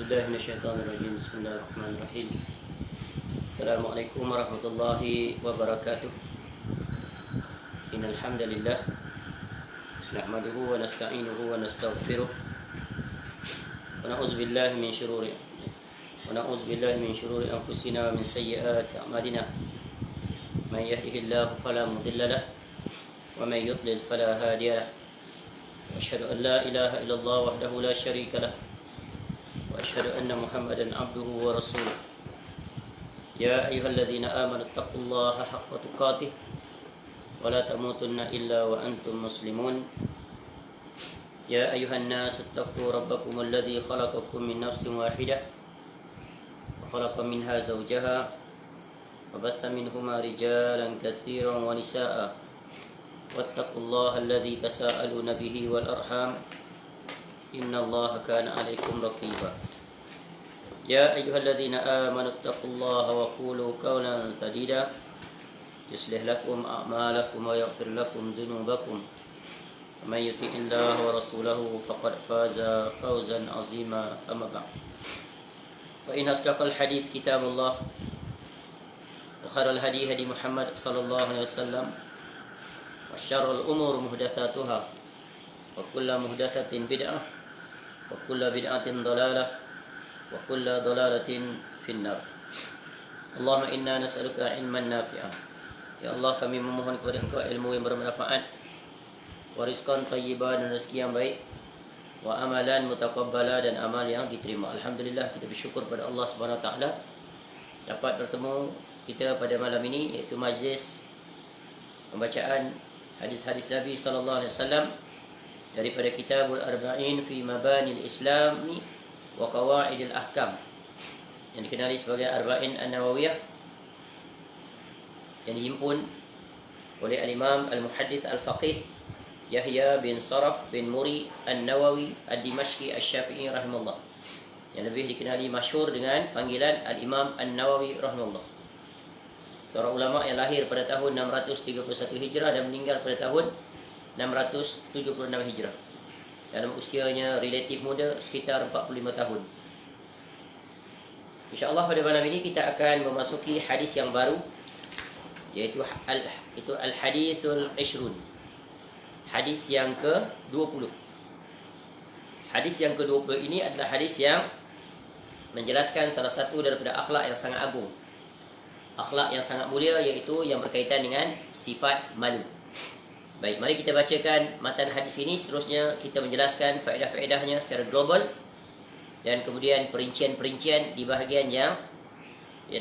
بالله من الشيطان الرجيم. بسم الله الرحمن الرحيم. السلام عليكم ورحمة الله وبركاته. إن الحمد لله نحمده ونستعينه ونستغفره ونعوذ بالله من شرور أنفسنا ومن سيئات أعمالنا. من يهده الله فلا مضل له ومن يضلل فلا هادي له. وأشهد أن لا إله إلا الله وحده لا شريك له وأشهد أن محمدا عبده ورسوله. يا أيها الذين آمنوا اتقوا الله حق تقاته ولا تموتن إلا وأنتم مسلمون. يا أيها الناس اتقوا ربكم الذي خلقكم من نفس واحدة وخلق منها زوجها وبث منهما رجالا كثيرا ونساء واتقوا الله الذي تساءلون به والأرحام إن الله كان عليكم رقيبا. يا أيها الذين آمنوا اتقوا الله وقولوا قولا سديدا يصلح لكم أعمالكم ويغفر لكم ذنوبكم ومن يطع الله ورسوله فقد فاز فوزا عظيما. أما بعد فإن أصدق الحديث كتاب الله وخير الهدي هدي محمد صلى الله عليه وسلم وشر الأمور محدثاتها وكل محدثة بدعة وكل بدعة ضلالة وكل ضلالة في النار. اللهم إنا نسألك علما نافعا. Ya Allah, kami memohon kepada Engkau ilmu yang bermanfaat, warizqan thayyiban, dan rezeki yang baik, wa amalan mutaqabbala, dan amal yang diterima. Alhamdulillah, kita bersyukur pada Allah Subhanahu wa taala dapat bertemu kita pada malam ini, iaitu majlis pembacaan hadis-hadis Nabi sallallahu alaihi wasallam daripada Kitabul Arba'in fi Mabanil Islami wa Qawaidil Ahkam, yang dikenali sebagai Arba'in An-Nawawiyah, yang dihimpun oleh Al-Imam Al-Muhaddith Al-Faqih Yahya bin Saraf bin Muri An-Nawawi Ad-Dimashqi Asy-Syafi'i rahimahullah, yang lebih dikenali masyhur dengan panggilan Al-Imam An-Nawawi rahimahullah. Seorang ulama yang lahir pada tahun 631 Hijrah dan meninggal pada tahun 676 Hijrah. Dalam usianya relatif muda, sekitar 45 tahun. InsyaAllah pada malam ini kita akan memasuki hadis yang baru, yaitu Al-Hadithul Ishrun, hadis yang ke-20. Hadis yang ke-20 ini adalah hadis yang menjelaskan salah satu daripada akhlak yang sangat agung, akhlak yang sangat mulia, iaitu yang berkaitan dengan sifat malu. Baik, mari kita bacakan matan hadis ini. Seterusnya kita menjelaskan faedah-faedahnya secara global, dan kemudian perincian-perincian di bahagian yang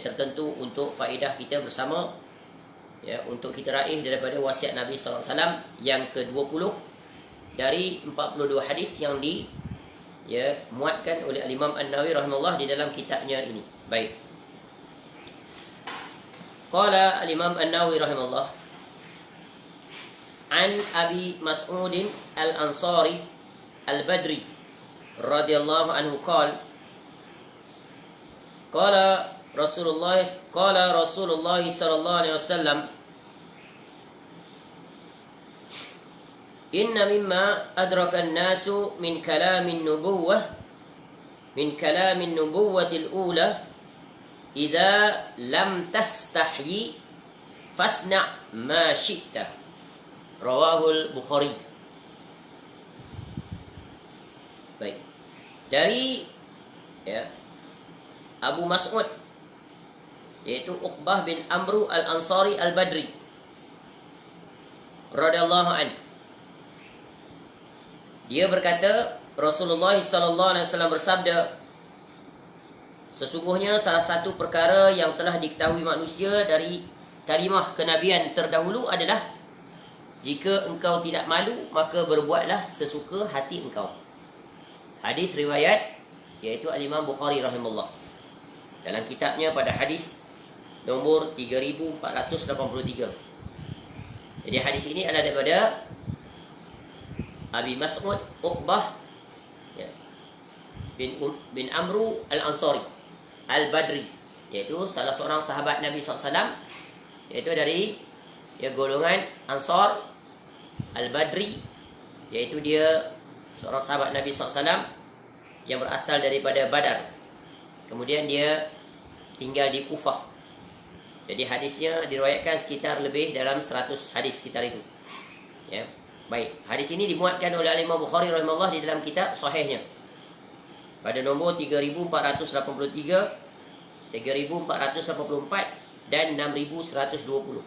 tertentu untuk faedah kita bersama, untuk kita raih daripada wasiat Nabi SAW yang ke-20 dari 42 hadis yang muatkan oleh Al-Imam An-Nawawi rahimahullah di dalam kitabnya ini. Baik. Qala Al-Imam An-Nawawi rahimahullah an Abi Mas'ud Al-Ansari Al-Badri radhiyallahu anhu qala Rasulullah sallallahu alaihi wasallam, inna mimma adraka an-nasu min kalamin nubuwwatil ula idza lam tastahyi fasna' ma syi'ta. Rawahul Bukhari. Baik. Dari Abu Mas'ud, yaitu Uqbah bin Amru Al-Ansari Al-Badri radhiyallahu anhu, dia berkata, Rasulullah sallallahu alaihi wasallam bersabda, sesungguhnya salah satu perkara yang telah diketahui manusia dari kalimah kenabian terdahulu adalah, jika engkau tidak malu, maka berbuatlah sesuka hati engkau. Hadis riwayat yaitu Al-Imam Bukhari rahimahullah dalam kitabnya pada hadis nombor 3483. Jadi hadis ini adalah daripada Abi Mas'ud Uqbah bin Amru Al-Ansari Al-Badri, iaitu salah seorang sahabat Nabi SAW, iaitu dari golongan Ansar Al-Badri, iaitu dia seorang sahabat Nabi SAW yang berasal daripada Badar. Kemudian dia tinggal di Kufah. Jadi hadisnya diriwayatkan sekitar lebih dalam 100 hadis sekitar itu. Ya. Baik, hadis ini dimuatkan oleh Imam Bukhari rahimahullah di dalam kitab sahihnya. Pada nombor 3483, 3484 dan 6120.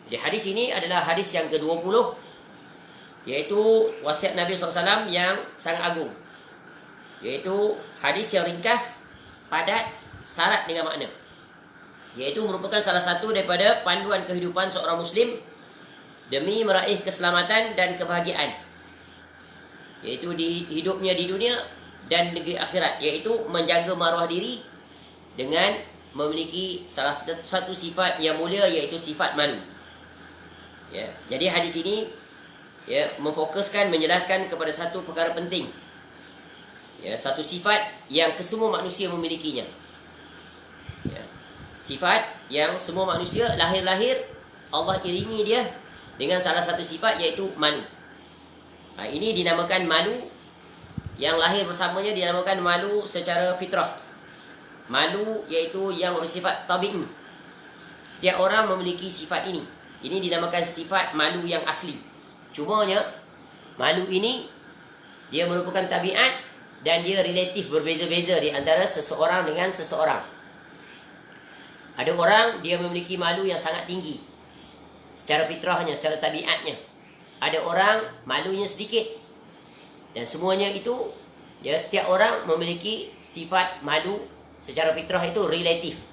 Jadi hadis ini adalah hadis yang ke-20, yaitu wasiat Nabi SAW yang sangat agung. Yaitu hadis yang ringkas, padat, syarat dengan makna. Yaitu merupakan salah satu daripada panduan kehidupan seorang Muslim demi meraih keselamatan dan kebahagiaan, yaitu di hidupnya di dunia dan negeri akhirat, yaitu menjaga maruah diri dengan memiliki salah satu sifat yang mulia, yaitu sifat malu. Ya, jadi hadis ini ya memfokuskan, menjelaskan kepada satu perkara penting. Ya, satu sifat yang kesemua manusia memilikinya. Ya, sifat yang semua manusia lahir-lahir Allah iringi dia dengan salah satu sifat, yaitu malu. Ini dinamakan malu, yang lahir bersamanya dinamakan malu secara fitrah. Malu iaitu yang bersifat tabi'i. Setiap orang memiliki sifat ini. Ini dinamakan sifat malu yang asli. Cumanya malu ini dia merupakan tabiat dan dia relatif berbeza-beza di antara seseorang dengan seseorang. Ada orang dia memiliki malu yang sangat tinggi secara fitrahnya, secara tabiatnya. Ada orang malunya sedikit. Dan semuanya itu, ya, setiap orang memiliki sifat malu secara fitrah itu relatif,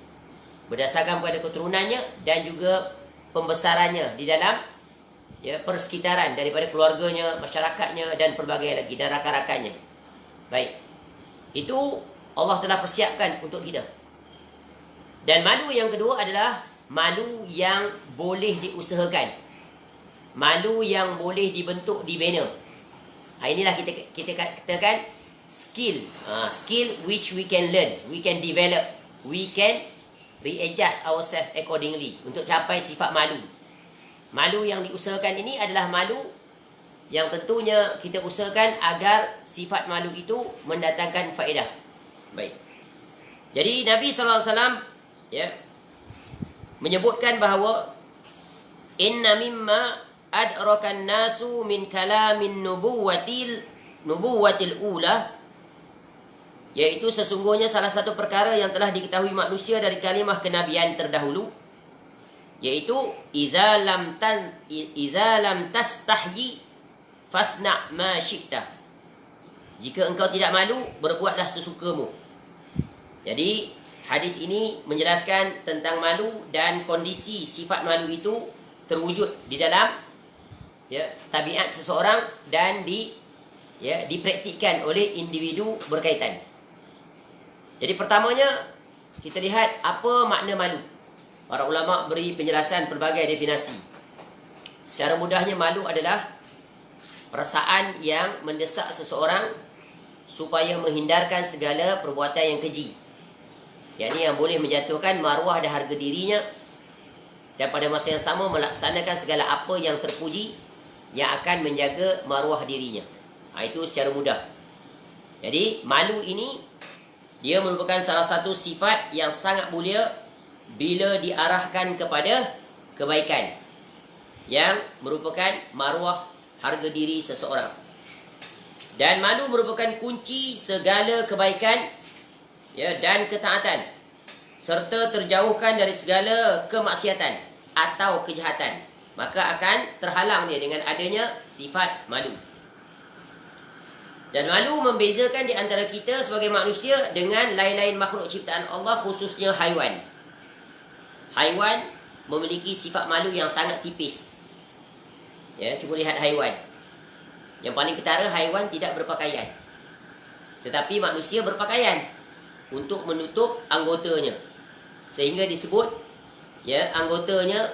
berdasarkan pada keturunannya dan juga pembesarannya di dalam, ya, persekitaran daripada keluarganya, masyarakatnya dan pelbagai lagi, dan rakan-rakannya. Baik. Itu Allah telah persiapkan untuk kita. Dan malu yang kedua adalah malu yang boleh diusahakan. Malu yang boleh dibentuk, dibina. Inilah kita katakan skill. Skill which we can learn, we can develop, we can readjust ourselves accordingly untuk capai sifat malu. Malu yang diusahakan ini adalah malu yang tentunya kita usahakan agar sifat malu itu mendatangkan faedah. Baik. Jadi Nabi SAW, ya, menyebutkan bahawa inna mimma adrakan nasu min kalamin nubuwatil ula, yaitu sesungguhnya salah satu perkara yang telah diketahui manusia dari kalimah kenabian terdahulu, yaitu idza lam tastahyi fasna' ma syi'ta. Jika engkau tidak malu, berbuatlah sesukamu. Jadi hadis ini menjelaskan tentang malu dan kondisi sifat malu itu terwujud di dalam, ya, tabiat seseorang dan dipraktikkan oleh individu berkaitan. Jadi pertamanya kita lihat apa makna malu. Para ulama beri penjelasan pelbagai definisi. Secara mudahnya, malu adalah perasaan yang mendesak seseorang supaya menghindarkan segala perbuatan yang keji, yakni yang boleh menjatuhkan maruah dan harga dirinya, dan pada masa yang sama melaksanakan segala apa yang terpuji yang akan menjaga maruah dirinya. Itu secara mudah. Jadi malu ini dia merupakan salah satu sifat yang sangat mulia bila diarahkan kepada kebaikan, yang merupakan maruah harga diri seseorang. Dan malu merupakan kunci segala kebaikan, ya, dan ketaatan, serta terjauhkan dari segala kemaksiatan atau kejahatan. Maka akan terhalang dia dengan adanya sifat malu. Dan malu membezakan di antara kita sebagai manusia dengan lain-lain makhluk ciptaan Allah, khususnya haiwan. Haiwan memiliki sifat malu yang sangat tipis. Ya, cuba lihat haiwan. Yang paling ketara, haiwan tidak berpakaian. Tetapi manusia berpakaian untuk menutup anggotanya. Sehingga disebut, ya, anggotanya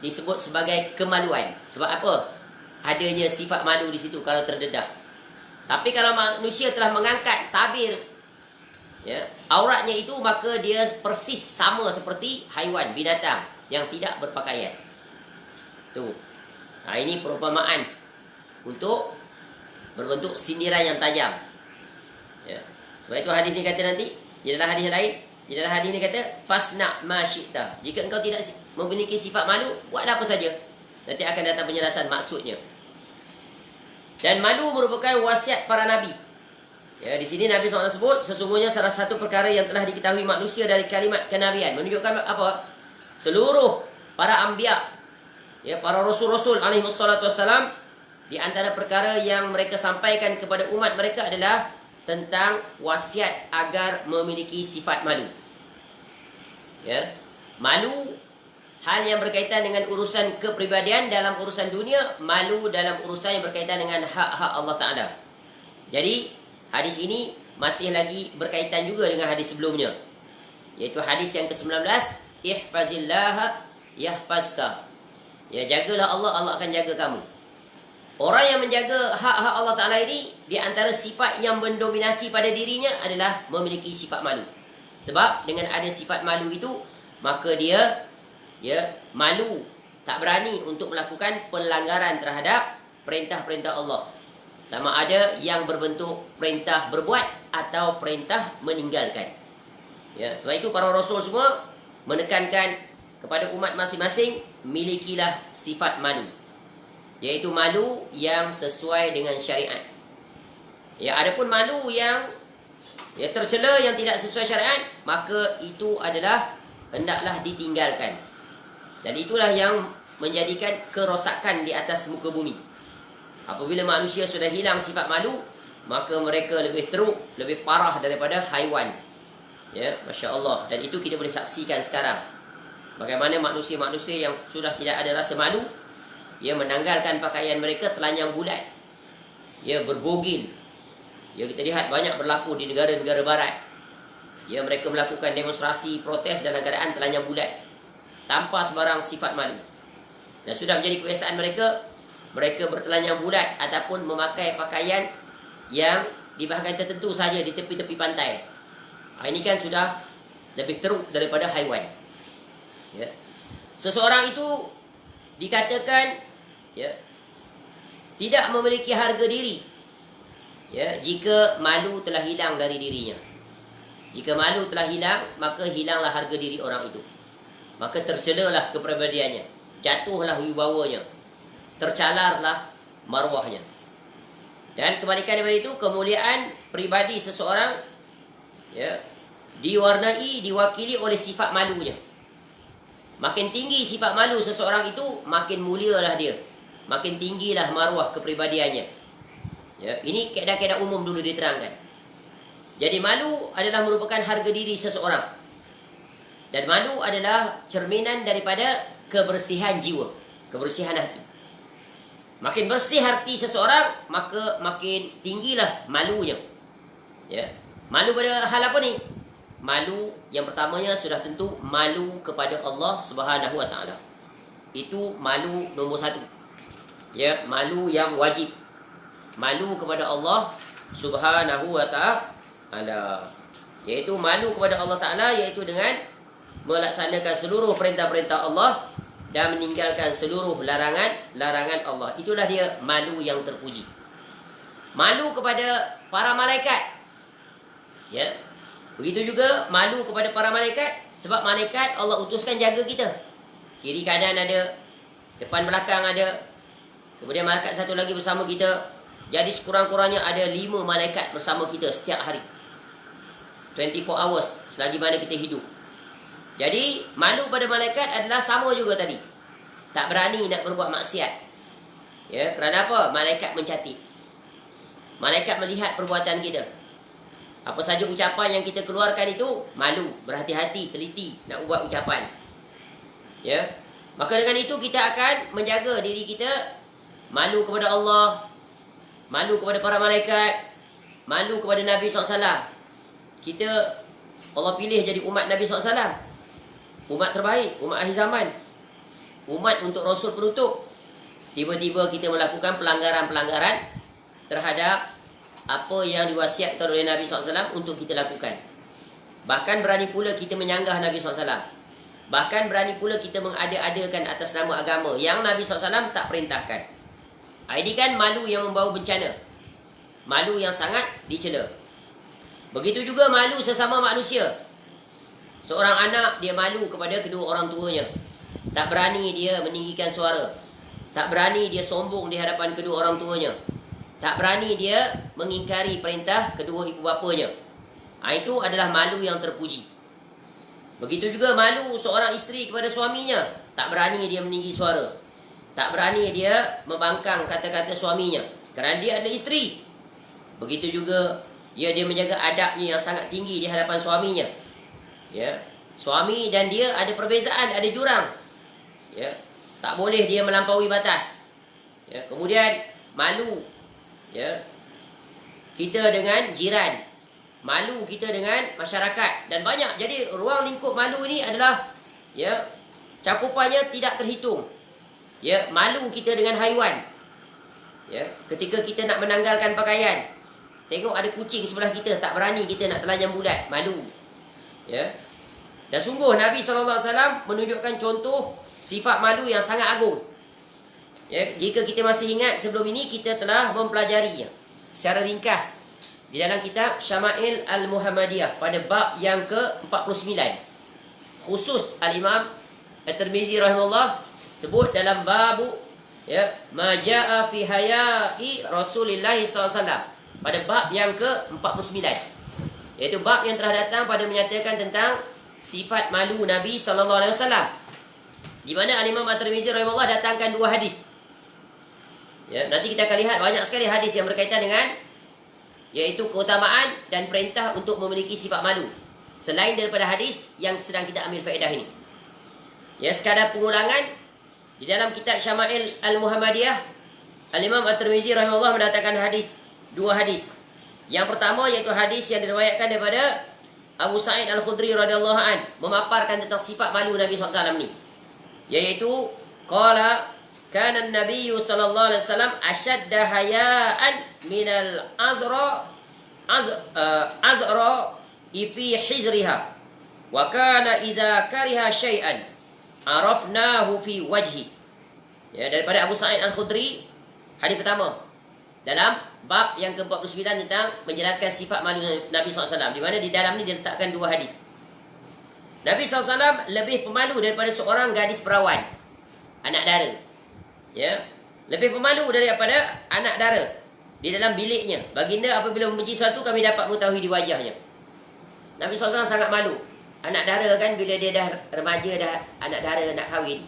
disebut sebagai kemaluan. Sebab apa? Adanya sifat malu di situ kalau terdedah. Tapi kalau manusia telah mengangkat tabir, ya, auratnya itu, maka dia persis sama seperti haiwan, binatang yang tidak berpakaian. Tuh. Ini perumpamaan untuk berbentuk sindiran yang tajam. Ya. Sebab itu hadis ni kata nanti, Di dalam hadis lain, di dalam hadis ni kata fasna ma syi'ta. Jika engkau tidak memiliki sifat malu, buatlah apa saja. Nanti akan datang penjelasan maksudnya. Dan malu merupakan wasiat para nabi. Ya, di sini Nabi SAW sebut sesungguhnya salah satu perkara yang telah diketahui manusia dari kalimat kenabian. Menunjukkan apa? Seluruh para anbiya, ya, para rasul-rasul alaihi wassalatu wassalam, di antara perkara yang mereka sampaikan kepada umat mereka adalah tentang wasiat agar memiliki sifat malu. Ya. Malu hal yang berkaitan dengan urusan kepribadian dalam urusan dunia, malu dalam urusan yang berkaitan dengan hak-hak Allah Ta'ala. Jadi, hadis ini masih lagi berkaitan juga dengan hadis sebelumnya. Iaitu hadis yang ke-19, ihfazillaha yahfazka. Ya, jagalah Allah, Allah akan jaga kamu. Orang yang menjaga hak-hak Allah Ta'ala ini, di antara sifat yang mendominasi pada dirinya adalah memiliki sifat malu. Sebab dengan ada sifat malu itu, maka dia malu, tak berani untuk melakukan pelanggaran terhadap perintah-perintah Allah. Sama ada yang berbentuk perintah berbuat atau perintah meninggalkan. Ya, sebab itu para rasul semua menekankan kepada umat masing-masing, milikilah sifat malu. Iaitu malu yang sesuai dengan syariat. Ya, adapun malu yang tercela, yang tidak sesuai syariat, maka itu adalah hendaklah ditinggalkan. Dan itulah yang menjadikan kerosakan di atas muka bumi. Apabila manusia sudah hilang sifat malu, maka mereka lebih teruk, lebih parah daripada haiwan. Ya, Masya Allah. Dan itu kita boleh saksikan sekarang. Bagaimana manusia-manusia yang sudah tidak ada rasa malu, menanggalkan pakaian mereka telanjang bulat. Berbogil. Kita lihat banyak berlaku di negara-negara barat. Mereka melakukan demonstrasi, protes dalam keadaan telanjang bulat, tanpa sebarang sifat malu. Dan sudah menjadi kebiasaan mereka bertelanjang bulat ataupun memakai pakaian yang di bahagian tertentu saja di tepi-tepi pantai. Ini kan sudah lebih teruk daripada haiwan. Ya. Seseorang itu dikatakan tidak memiliki harga diri jika malu telah hilang dari dirinya. Jika malu telah hilang, maka hilanglah harga diri orang itu. Maka tercelalah kepribadiannya, jatuhlah wibawanya, tercalarlah maruahnya. Dan kebalikan daripada itu, kemuliaan pribadi seseorang diwakili oleh sifat malunya. Makin tinggi sifat malu seseorang itu, makin mulialah dia, makin tinggilah maruah kepribadiannya. Ini kaedah-kaedah umum dulu diterangkan. Jadi malu adalah merupakan harga diri seseorang. Dan malu adalah cerminan daripada kebersihan jiwa, kebersihan hati. Makin bersih hati seseorang, maka makin tinggilah malunya. Malu pada hal apa ni? Malu yang pertamanya sudah tentu malu kepada Allah Subhanahu Wa Taala. Itu malu nombor satu. Malu yang wajib. Malu kepada Allah Subhanahu Wa Taala. Iaitu malu kepada Allah Taala, iaitu dengan melaksanakan seluruh perintah-perintah Allah dan meninggalkan seluruh larangan Allah. Itulah dia malu yang terpuji. Malu kepada para malaikat. Begitu juga malu kepada para malaikat, sebab malaikat Allah utuskan jaga kita. Kiri kanan ada, depan belakang ada. Kemudian malaikat satu lagi bersama kita. Jadi sekurang-kurangnya ada 5 malaikat bersama kita setiap hari. 24 hours selagi mana kita hidup. Jadi malu pada malaikat adalah sama juga tadi. Tak berani nak berbuat maksiat. Kerana apa? Malaikat mencatat. Malaikat melihat perbuatan kita. Apa saja ucapan yang kita keluarkan itu, malu, berhati-hati, teliti nak buat ucapan. Maka dengan itu kita akan menjaga diri kita malu kepada Allah, malu kepada para malaikat, malu kepada Nabi SAW. Kita Allah pilih jadi umat Nabi SAW, umat terbaik, umat akhir zaman, umat untuk Rasul penutup. Tiba-tiba kita melakukan pelanggaran-pelanggaran terhadap apa yang diwasiatkan oleh Nabi SAW untuk kita lakukan. Bahkan berani pula kita menyanggah Nabi SAW. Bahkan berani pula kita mengada-adakan atas nama agama yang Nabi SAW tak perintahkan. Ini kan malu yang membawa bencana, malu yang sangat dicela. Begitu juga malu sesama manusia. Seorang anak dia malu kepada kedua orang tuanya. Tak berani dia meninggikan suara. Tak berani dia sombong di hadapan kedua orang tuanya. Tak berani dia mengingkari perintah kedua ibu bapanya. Itu adalah malu yang terpuji. Begitu juga malu seorang isteri kepada suaminya. Tak berani dia meninggi suara. Tak berani dia membangkang kata-kata suaminya. Kerana dia adalah isteri. Begitu juga dia menjaga adabnya yang sangat tinggi di hadapan suaminya. Ya. Suami dan dia ada perbezaan, ada jurang. Ya. Tak boleh dia melampaui batas. Ya. Kemudian malu, ya, kita dengan jiran, malu kita dengan masyarakat dan banyak. Jadi ruang lingkup malu ini adalah, ya, cakupannya tidak terhitung. Ya, malu kita dengan haiwan. Ya, ketika kita nak menanggalkan pakaian, tengok ada kucing sebelah kita, tak berani kita nak telanjang bulat, malu. Ya. Dan sungguh Nabi SAW menunjukkan contoh sifat malu yang sangat agung. Ya, jika kita masih ingat sebelum ini kita telah mempelajarinya secara ringkas di dalam kitab Syama'il Al-Muhammadiyah pada bab yang ke-49. Khusus Al-Imam At-Tirmizi rahimahullah sebut dalam babu, ya, ma jaa fi haya'i Rasulillah SAW, pada bab yang ke-49, iaitu bab yang telah datang pada menyatakan tentang sifat malu Nabi SAW, di mana Al-Imam At-Tirmizi rahimahullah datangkan dua hadis. Ya, nanti kita akan lihat banyak sekali hadis yang berkaitan dengan, iaitu keutamaan dan perintah untuk memiliki sifat malu, selain daripada hadis yang sedang kita ambil faedah ini. Ya, sekadar pengulangan, di dalam kitab Syama'il Al-Muhammadiyah, Al-Imam At-Tirmizi rahimahullah mendatangkan hadis, dua hadis. Yang pertama iaitu hadis yang diriwayatkan daripada Abu Sa'id Al-Khudri radhiyallahu an, memaparkan tentang sifat malu Nabi SAW ni, iaitu qala kana an-nabiy sallallahu alaihi wasallam ashadda haya'an minal azra fi hizriha wa kana idza kariha syai'an arafnahu fi wajhi. Ya, daripada Abu Sa'id Al-Khudri, hadis pertama dalam bab yang ke-49 tentang menjelaskan sifat malu Nabi SAW, di mana di dalam ni diletakkan dua hadis. Nabi SAW lebih pemalu daripada seorang gadis perawan, anak dara. Ya, lebih pemalu daripada anak dara di dalam biliknya. Baginda apabila membenci sesuatu, kami dapat mengetahui di wajahnya. Nabi SAW sangat malu. Anak dara kan, bila dia dah remaja, dah anak dara nak kahwin,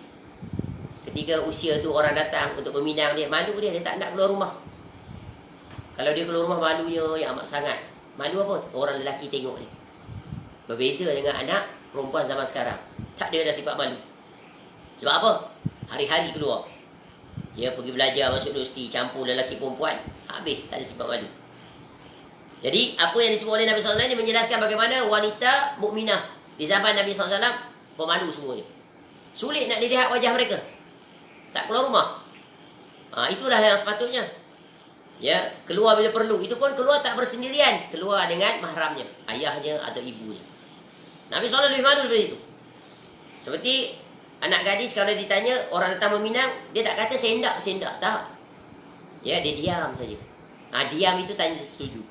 ketika usia tu orang datang untuk meminang dia, malu dia tak nak keluar rumah. Kalau dia keluar rumah, malunya yang amat sangat. Malu apa? Orang lelaki tengok dia. Berbeza dengan anak perempuan zaman sekarang, tak ada dah sifat malu. Sebab apa? Hari-hari keluar. Dia pergi belajar, masuk universiti, campur lelaki perempuan, habis, tak ada sifat malu. Jadi, apa yang disebut oleh Nabi SAW, dia menjelaskan bagaimana wanita mukminah di zaman Nabi SAW pemalu semuanya. Sulit nak dilihat wajah mereka, tak keluar rumah. Itulah yang sepatutnya. Ya, keluar bila perlu. Itu pun keluar tak bersendirian, keluar dengan mahramnya, ayahnya atau ibunya. Nabi SAW lebih malu daripada itu. Seperti anak gadis kalau ditanya orang datang meminang, dia tak kata sendak, tak. Ya, dia diam saja. Diam itu tanya setuju.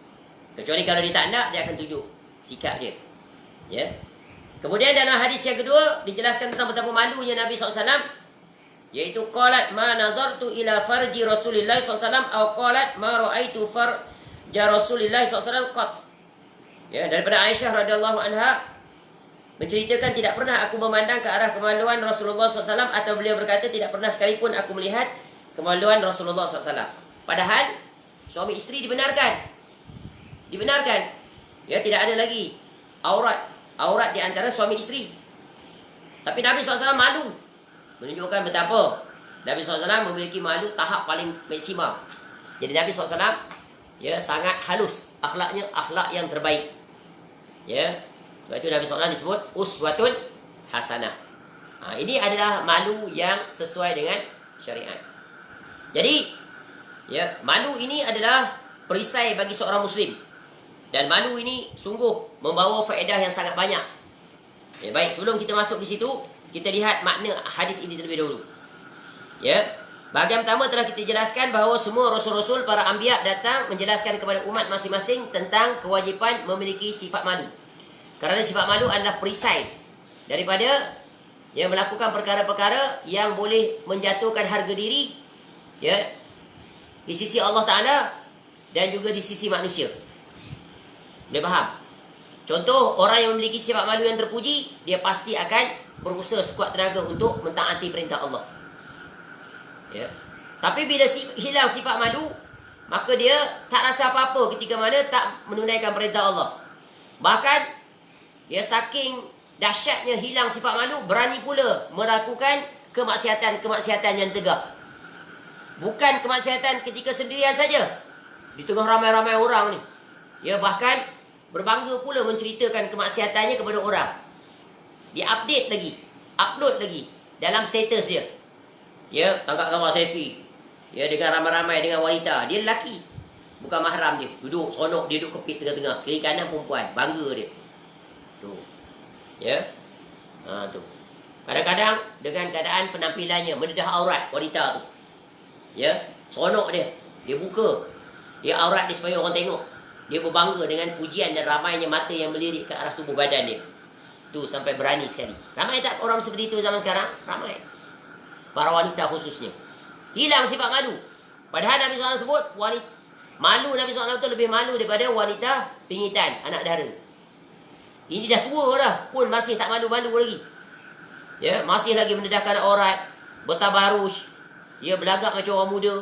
Kecuali kalau dia tak nak, dia akan tunjuk sikap dia. Ya. Kemudian dalam hadis yang kedua dijelaskan tentang betapa malunya Nabi SAW, iaitu qalat ma nazartu ila farji Rasulillah SAW atau qalat ma raaitu farja Rasulillah SAW qat. Ya, daripada Aisyah radhiyallahu anha menceritakan, tidak pernah aku memandang ke arah kemaluan Rasulullah SAW, atau beliau berkata, tidak pernah sekalipun aku melihat kemaluan Rasulullah SAW. Padahal suami isteri dibenarkan. Ya, tidak ada lagi aurat di antara suami isteri. Tapi Nabi SAW malu, menunjukkan betapa Nabi SAW memiliki malu tahap paling maksimal. Jadi Nabi SAW, ya, sangat halus akhlaknya, akhlak yang terbaik. Ya, sebab itu Nabi SAW disebut uswatun hasanah. Ini adalah malu yang sesuai dengan syariat. Jadi, ya, malu ini adalah perisai bagi seorang Muslim. Dan malu ini sungguh membawa faedah yang sangat banyak. Ya, baik, sebelum kita masuk di situ, kita lihat makna hadis ini terlebih dahulu. Ya, Bahagian pertama telah kita jelaskan bahawa semua rasul-rasul, para anbiya datang menjelaskan kepada umat masing-masing tentang kewajipan memiliki sifat malu. Kerana sifat malu adalah perisai daripada yang melakukan perkara-perkara yang boleh menjatuhkan harga diri, ya, di sisi Allah Ta'ala dan juga di sisi manusia. Boleh faham? Contoh, orang yang memiliki sifat malu yang terpuji, dia pasti akan berusaha sekuat tenaga untuk mentaati perintah Allah. Ya. Tapi bila hilang sifat malu, maka dia tak rasa apa-apa ketika mana tak menunaikan perintah Allah. Bahkan dia saking dahsyatnya hilang sifat malu, berani pula melakukan kemaksiatan-kemaksiatan yang tegak. Bukan kemaksiatan ketika sendirian saja, di tengah ramai-ramai orang ni. Ya, bahkan berbangga pula menceritakan kemaksiatannya kepada orang. Dia update lagi, upload lagi dalam status dia. Ya, tangkap gambar selfie. Ya, dengan ramai-ramai dengan wanita. Dia lelaki, bukan mahram dia. Duduk seronok, dia duduk kepit tengah-tengah. Kiri kanan perempuan, bangga dia. Tu. Ya. Tu. Kadang-kadang dengan keadaan penampilannya mendedah aurat wanita tu. Ya, seronok dia. Dia buka. Dia aurat dia supaya orang tengok. Dia berbangga dengan pujian dan ramainya mata yang melirik ke arah tubuh badan dia. Tu sampai berani sekali. Ramai tak orang seperti itu zaman sekarang? Ramai. Para wanita khususnya. Hilang sifat malu. Padahal Nabi SAW sebut, malu Nabi SAW itu lebih malu daripada wanita pingitan, anak dara. Ini dah tua dah, pun masih tak malu-malu lagi. Ya, masih lagi mendedahkan aurat, bertabarus. Dia berlagak macam orang muda.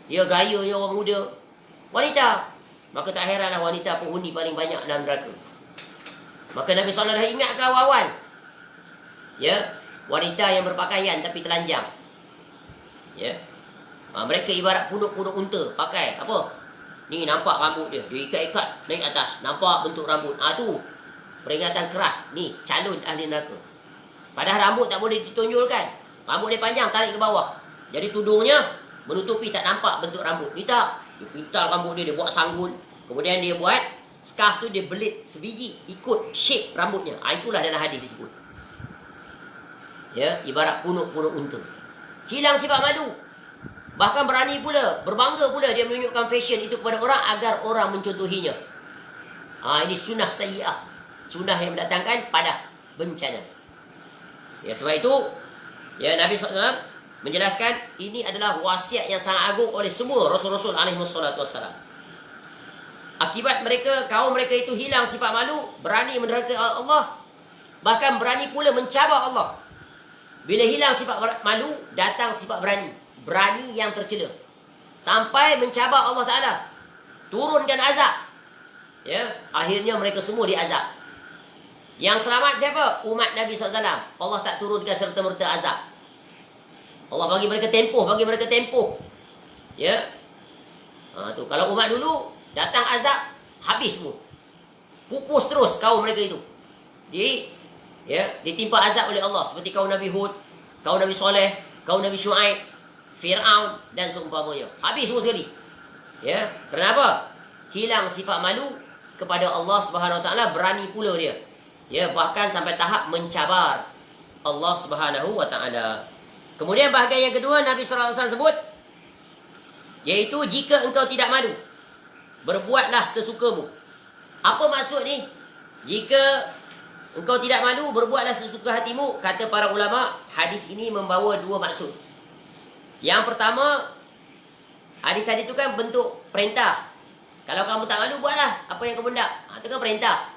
Dia gayanya orang muda. Wanita. Maka tak heranlah wanita penghuni paling banyak dalam neraka. Maka Nabi SAW dah ingatkan awal-awal. Ya, wanita yang berpakaian tapi telanjang. Ya. Mereka ibarat punuk-punuk unta. Pakai apa? Ni nampak rambut dia. Dia ikat-ikat naik atas. Nampak bentuk rambut. Tu peringatan keras. Ni calon ahli neraka. Padahal rambut tak boleh ditonjolkan. Rambut dia panjang, tarik ke bawah. Jadi tudungnya menutupi, tak nampak bentuk rambut. Ni tak. Dia pintal rambut dia. Dia buat sanggul. Kemudian dia buat scarf tu, dia belit sebiji. Ikut shape rambutnya. Itulah dalam hadis disebut. Ya, ibarat punuk-punuk unta. Hilang sifat malu. Bahkan berani pula, berbangga pula dia menunjukkan fashion itu kepada orang agar orang mencontohinya. Ini sunnah sayyi'ah. Sunnah yang mendatangkan pada bencana. Ya, sebab itu ya, Nabi SAW menjelaskan ini adalah wasiat yang sangat agung oleh semua Rasul-Rasul alaihissalam. Akibat mereka, kaum mereka itu hilang sifat malu, berani menderhaka Allah, bahkan berani pula mencabar Allah. Bila hilang sifat malu, datang sifat berani. Berani yang tercela. Sampai mencabar Allah Ta'ala. Turunkan azab. Ya, akhirnya mereka semua diazab. Yang selamat siapa? Umat Nabi SAW. Allah tak turunkan serta-merta azab. Allah bagi mereka tempoh, Ya. Tu. Kalau umat dulu, datang azab, habis semua. Pupus terus kaum mereka itu. Ditimpa azab oleh Allah. Seperti kaum Nabi Hud, kaum Nabi Soleh, kaum Nabi Shu'aib, Fir'aun dan seumpamanya. Habis semua sekali. Ya, kenapa? Hilang sifat malu kepada Allah Subhanahu Wa Taala, berani pula dia. Ya, bahkan sampai tahap mencabar Allah Subhanahu Wa Taala. Kemudian bahagian yang kedua Nabi sallallahu alaihi wasallam sebut, iaitu jika engkau tidak malu, berbuatlah sesukamu. Apa maksud ni? Jika engkau tidak malu, berbuatlah sesuka hatimu. Kata para ulama, hadis ini membawa dua maksud. Yang pertama, hadis tadi tu kan bentuk perintah. Kalau kamu tak malu, buatlah apa yang kamu hendak. Itu kan perintah.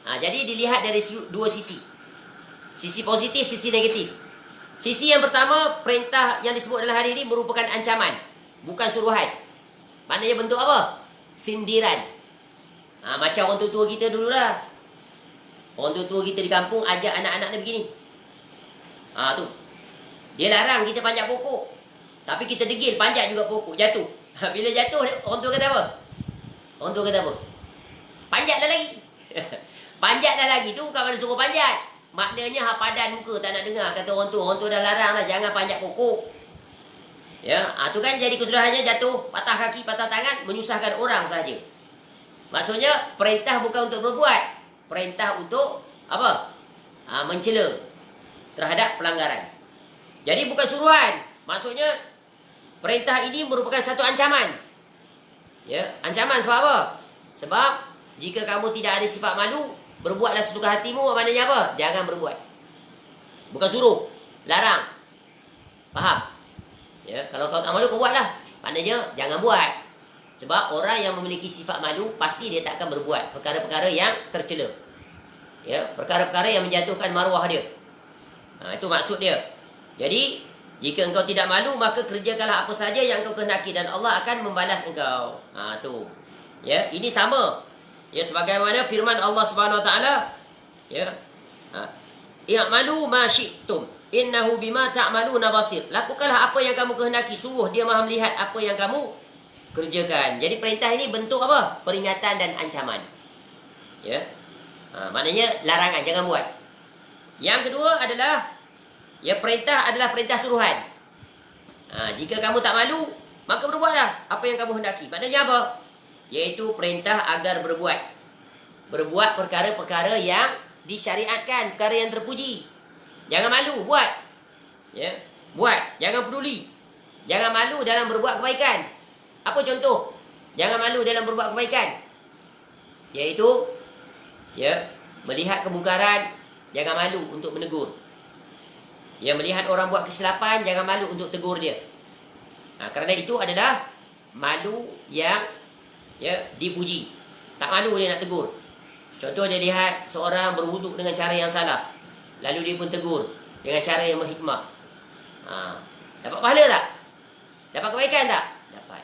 Jadi dilihat dari dua sisi. Sisi positif, sisi negatif. Sisi yang pertama, perintah yang disebut dalam hadis ini merupakan ancaman, bukan suruhan. Maknanya bentuk apa? Sindiran. Macam orang tua-tua kita dululah. Orang tua-tua kita di kampung ajak anak-anak dia begini. Tu. Dia larang kita panjat pokok. Tapi kita degil, panjat juga pokok, jatuh. Bila jatuh, orang tua kata apa? Orang tua kata apa? Panjatlah lagi. Panjatlah lagi tu bukan pada suruh panjat. Maknanya padan muka, tak nak dengar kata orang tua. Orang tua dah larang lah, jangan panjat pokok. Ya, tu kan jadi kesudahannya jatuh, patah kaki, patah tangan, menyusahkan orang saja. Maksudnya perintah bukan untuk berbuat, perintah untuk apa? Mencela terhadap pelanggaran. Jadi bukan suruhan. Maksudnya perintah ini merupakan satu ancaman. Ya, ancaman sebab apa? Sebab jika kamu tidak ada sifat malu, berbuatlah sesuka hatimu, maknanya apa? Jangan berbuat. Bukan suruh, larang. Faham? Ya, kalau kau tak malu kau buatlah. Maknanya jangan buat. Sebab orang yang memiliki sifat malu pasti dia tak akan berbuat perkara-perkara yang tercela. Ya, perkara-perkara yang menjatuhkan maruah dia. Itu maksud dia. Jadi, jika engkau tidak malu, maka kerjakanlah apa saja yang engkau kehendaki dan Allah akan membalas engkau. Tu. Ya, ini sama. Ya, sebagaimana firman Allah Subhanahu Wa Taala, ya. I'malu ma syi'tum innahu bima ta'maluna basir. Lakukanlah apa yang kamu kehendaki, sungguh dia Maha melihat apa yang kamu kerjakan. Jadi perintah ini bentuk apa? Peringatan dan ancaman. Ya. Maknanya larangan, jangan buat. Yang kedua adalah, ya, perintah adalah perintah suruhan. Jika kamu tak malu, maka berbuatlah apa yang kamu hendaki. Maknanya apa? Yaitu perintah agar berbuat. Berbuat perkara-perkara yang disyariatkan, perkara yang terpuji. Jangan malu, buat. Ya, buat, jangan peduli. Jangan malu dalam berbuat kebaikan. Apa contoh? Jangan malu dalam berbuat kebaikan. Yaitu, ya, melihat kemungkaran, jangan malu untuk menegur. Ya, melihat orang buat kesilapan, jangan malu untuk tegur dia. Kerana itu adalah malu yang, ya, dipuji. Tak malu dia nak tegur. Contoh, dia lihat seorang berwuduk dengan cara yang salah, lalu dia pun tegur dengan cara yang berhikmah. Dapat pahala tak? Dapat kebaikan tak? Dapat.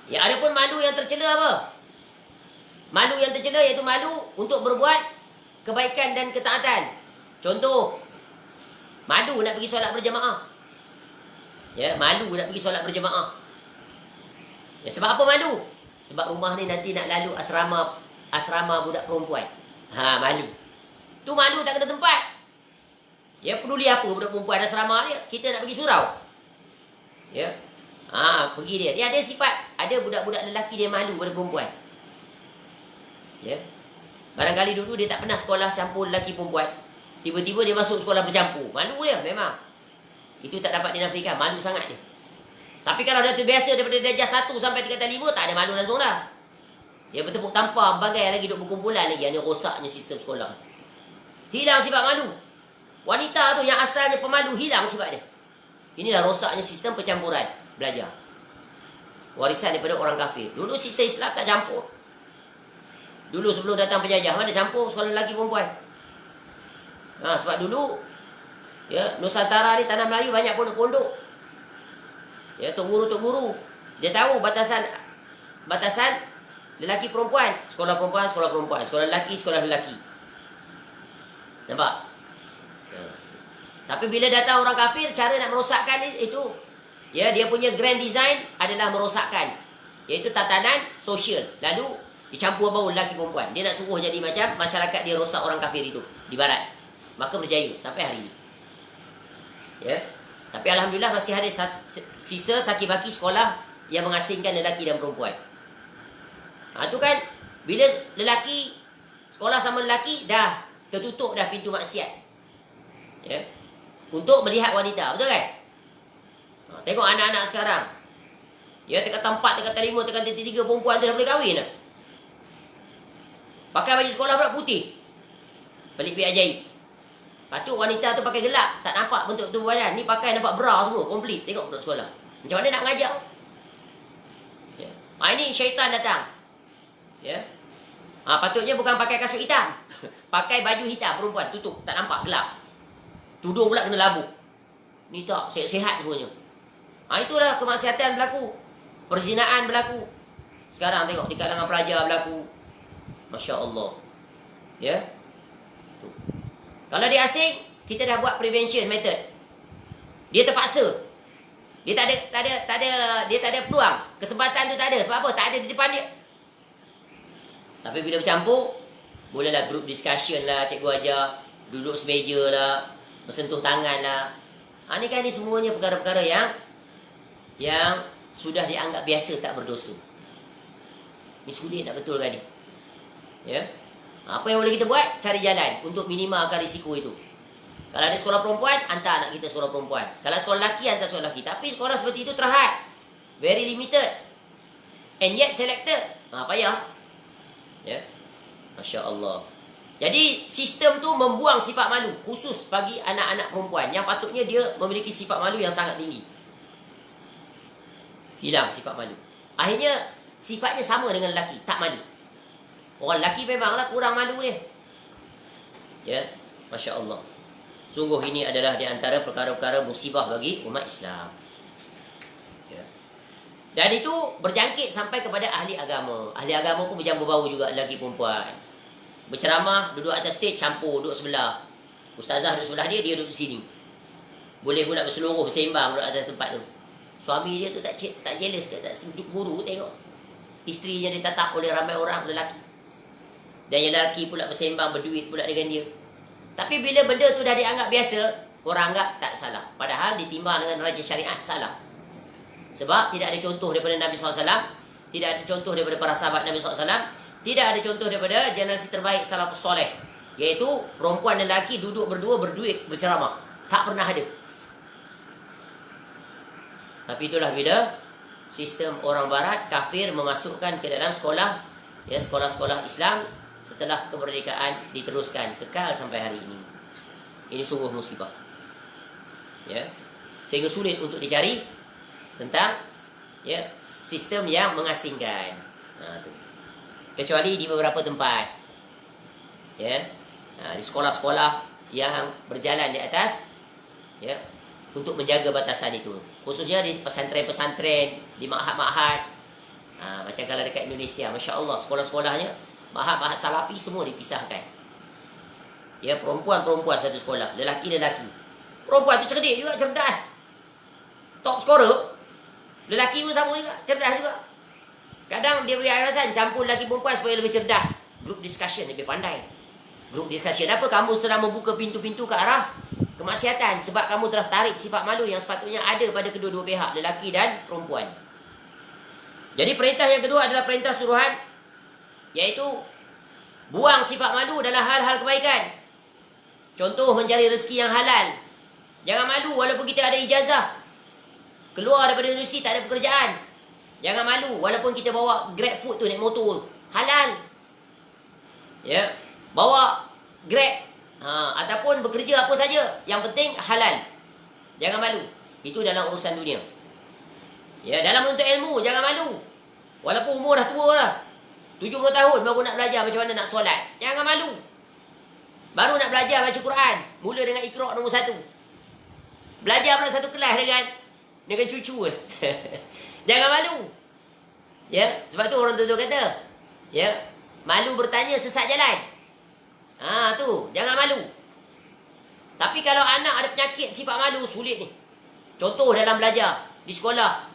Ya, ada pun malu yang tercela apa? Malu yang tercela iaitu malu untuk berbuat kebaikan dan ketaatan. Contoh, malu nak pergi solat berjamaah. Ya, malu nak pergi solat berjamaah. Ya, sebab apa malu? Sebab rumah ni nanti nak lalu asrama budak perempuan. Malu. Tu malu tak kena tempat. Ya, peduli apa budak perempuan asrama dia? Kita nak pergi surau. Ya. Pergi dia. Dia ada sifat. Ada budak-budak lelaki dia malu pada perempuan. Ya. Barangkali dulu dia tak pernah sekolah campur lelaki perempuan. Tiba-tiba dia masuk sekolah bercampur. Malu dia memang. Itu tak dapat dinafikan. Malu sangat dia. Tapi kalau dah terbiasa daripada darjah 1 sampai tingkatan 5, tak ada malu langsung dah. Dia bertepuk tampar, bagai lagi duduk berkumpulan lagi. Ini rosaknya sistem sekolah. Hilang sifat malu. Wanita tu yang asalnya pemalu, hilang sifat dia. Inilah rosaknya sistem percampuran belajar. Warisan daripada orang kafir. Dulu sistem Islam tak campur. Dulu sebelum datang penjajah, mana campur sekolah lelaki perempuan. Sebab dulu, ya, Nusantara ni tanah Melayu banyak pondok-pondok. Ya, tok guru dia tahu batasan lelaki perempuan, sekolah perempuan, sekolah lelaki, sekolah lelaki. Nampak? Tapi bila datang orang kafir, cara nak merosakkan itu, ya, dia punya grand design adalah merosakkan, iaitu tatanan sosial. Lalu dicampur bau lelaki perempuan. Dia nak suruh jadi macam masyarakat dia rosak orang kafir itu di barat. Maka berjaya sampai hari ini. Ya. Tapi alhamdulillah masih ada sisa saki-baki sekolah yang mengasingkan lelaki dan perempuan. Itu kan bila lelaki sekolah sama lelaki dah tertutup dah pintu maksiat. Ya. Untuk melihat wanita, betul kan? Tengok anak-anak sekarang. Ya, tingkatan 4, tingkatan 5, tingkatan 3 perempuan tu dah boleh kahwin dah. Pakai baju sekolah pula putih. Pelik ajaib. Lepas tu wanita tu pakai gelap, tak nampak bentuk tubuh badan. Ni pakai nampak bra semua, komplit. Tengok budak sekolah. Macam mana nak mengajar? Ya. Ini syaitan datang. Ya. Patutnya bukan pakai kasut hitam. Pakai baju hitam perempuan, tutup, tak nampak, gelap. Tudung pula kena labuh. Ni tak, sihat-sihat semuanya. Itulah kemaksiatan berlaku. Perzinaan berlaku. Sekarang tengok, di kalangan pelajar berlaku. Masya Allah. Ya. Kalau dia asing, kita dah buat prevention method. Dia terpaksa. Dia tak ada peluang. Kesempatan tu tak ada. Sebab apa? Tak ada di depan dia. Tapi bila bercampur, bolehlah group discussion lah, cikgu ajar, duduk semeja lah, bersentuh tangan lah. Ni kan ni semuanya perkara-perkara yang sudah dianggap biasa, tak berdosa. Ni sulit nak betulkan ni. Ya. Apa yang boleh kita buat? Cari jalan untuk minimalkan risiko itu. Kalau ada sekolah perempuan, hantar anak kita sekolah perempuan. Kalau sekolah lelaki, hantar sekolah lelaki. Tapi sekolah seperti itu terhad. Very limited. And yet selected. Payah. Ya. Masya Allah. Jadi sistem tu membuang sifat malu. Khusus bagi anak-anak perempuan. Yang patutnya dia memiliki sifat malu yang sangat tinggi. Hilang sifat malu. Akhirnya sifatnya sama dengan lelaki. Tak malu. Orang lelaki memanglah kurang malu dia. Ya. Masya Allah. Sungguh ini adalah di antara perkara-perkara musibah bagi umat Islam. Ya. Dan itu berjangkit sampai kepada ahli agama. Ahli agama pun bercampur bau juga lelaki perempuan. Berceramah, duduk atas stage, campur, duduk sebelah. Ustazah duduk sebelah dia, dia duduk sini. Boleh pula berseluruh, bersembang duduk atas tempat tu. Suami dia tu tak jealous ke, tak duduk buru tengok. Isterinya ditatap oleh ramai orang lelaki. Dan yang lelaki pula bersembang, berduit pula dengan dia. Tapi bila benda tu dah dianggap biasa, orang anggap tak salah. Padahal ditimbang dengan raja syariat, salah. Sebab tidak ada contoh daripada Nabi SAW, tidak ada contoh daripada para sahabat Nabi SAW, tidak ada contoh daripada generasi terbaik salafus soleh, iaitu perempuan dan lelaki duduk berdua berduit berceramah. Tak pernah ada. Tapi itulah bila sistem orang barat kafir memasukkan ke dalam sekolah, ya, sekolah-sekolah Islam setelah kemerdekaan diteruskan kekal sampai hari ini. Ini sungguh musibah. Ya. Sehingga sulit untuk dicari tentang, ya, sistem yang mengasingkan. Tu. Kecuali di beberapa tempat. Ya. Di sekolah-sekolah yang berjalan di atas, ya, untuk menjaga batasan itu. Khususnya di pesantren-pesantren, di ma'had-ma'had. Macam kalau dekat Indonesia, Masya Allah, sekolah-sekolahnya ma'had salafi semua dipisahkan. Ya, perempuan-perempuan satu sekolah, lelaki-lelaki. Perempuan tu cerdik juga, cerdas. Top scorer. Lelaki pun sama juga, cerdas juga. Kadang dia beri alasan campur lelaki perempuan supaya lebih cerdas. Group discussion lebih pandai. Group discussion apa? Kamu sedang membuka pintu-pintu ke arah kemaksiatan sebab kamu telah tarik sifat malu yang sepatutnya ada pada kedua-dua pihak, lelaki dan perempuan. Jadi perintah yang kedua adalah perintah suruhan, iaitu buang sifat malu dalam hal-hal kebaikan. Contoh, mencari rezeki yang halal. Jangan malu walaupun kita ada ijazah. Keluar daripada universiti tak ada pekerjaan. Jangan malu walaupun kita bawa Grab food tu, naik motor. Halal. Ya. Bawa Grab. Ataupun bekerja apa saja. Yang penting halal. Jangan malu. Itu dalam urusan dunia. Ya, dalam menuntut ilmu, jangan malu. Walaupun umur dah tua dah. 70 tahun baru nak belajar macam mana nak solat. Jangan malu. Baru nak belajar baca Quran. Mula dengan Iqra' nombor 1. Belajar pula satu kelas dengan cucu. Jangan malu. Ya, sebab tu orang tua kata, ya, malu bertanya sesat jalan. Tu, jangan malu. Tapi kalau anak ada penyakit sifat malu, sulit ni. Contoh dalam belajar di sekolah.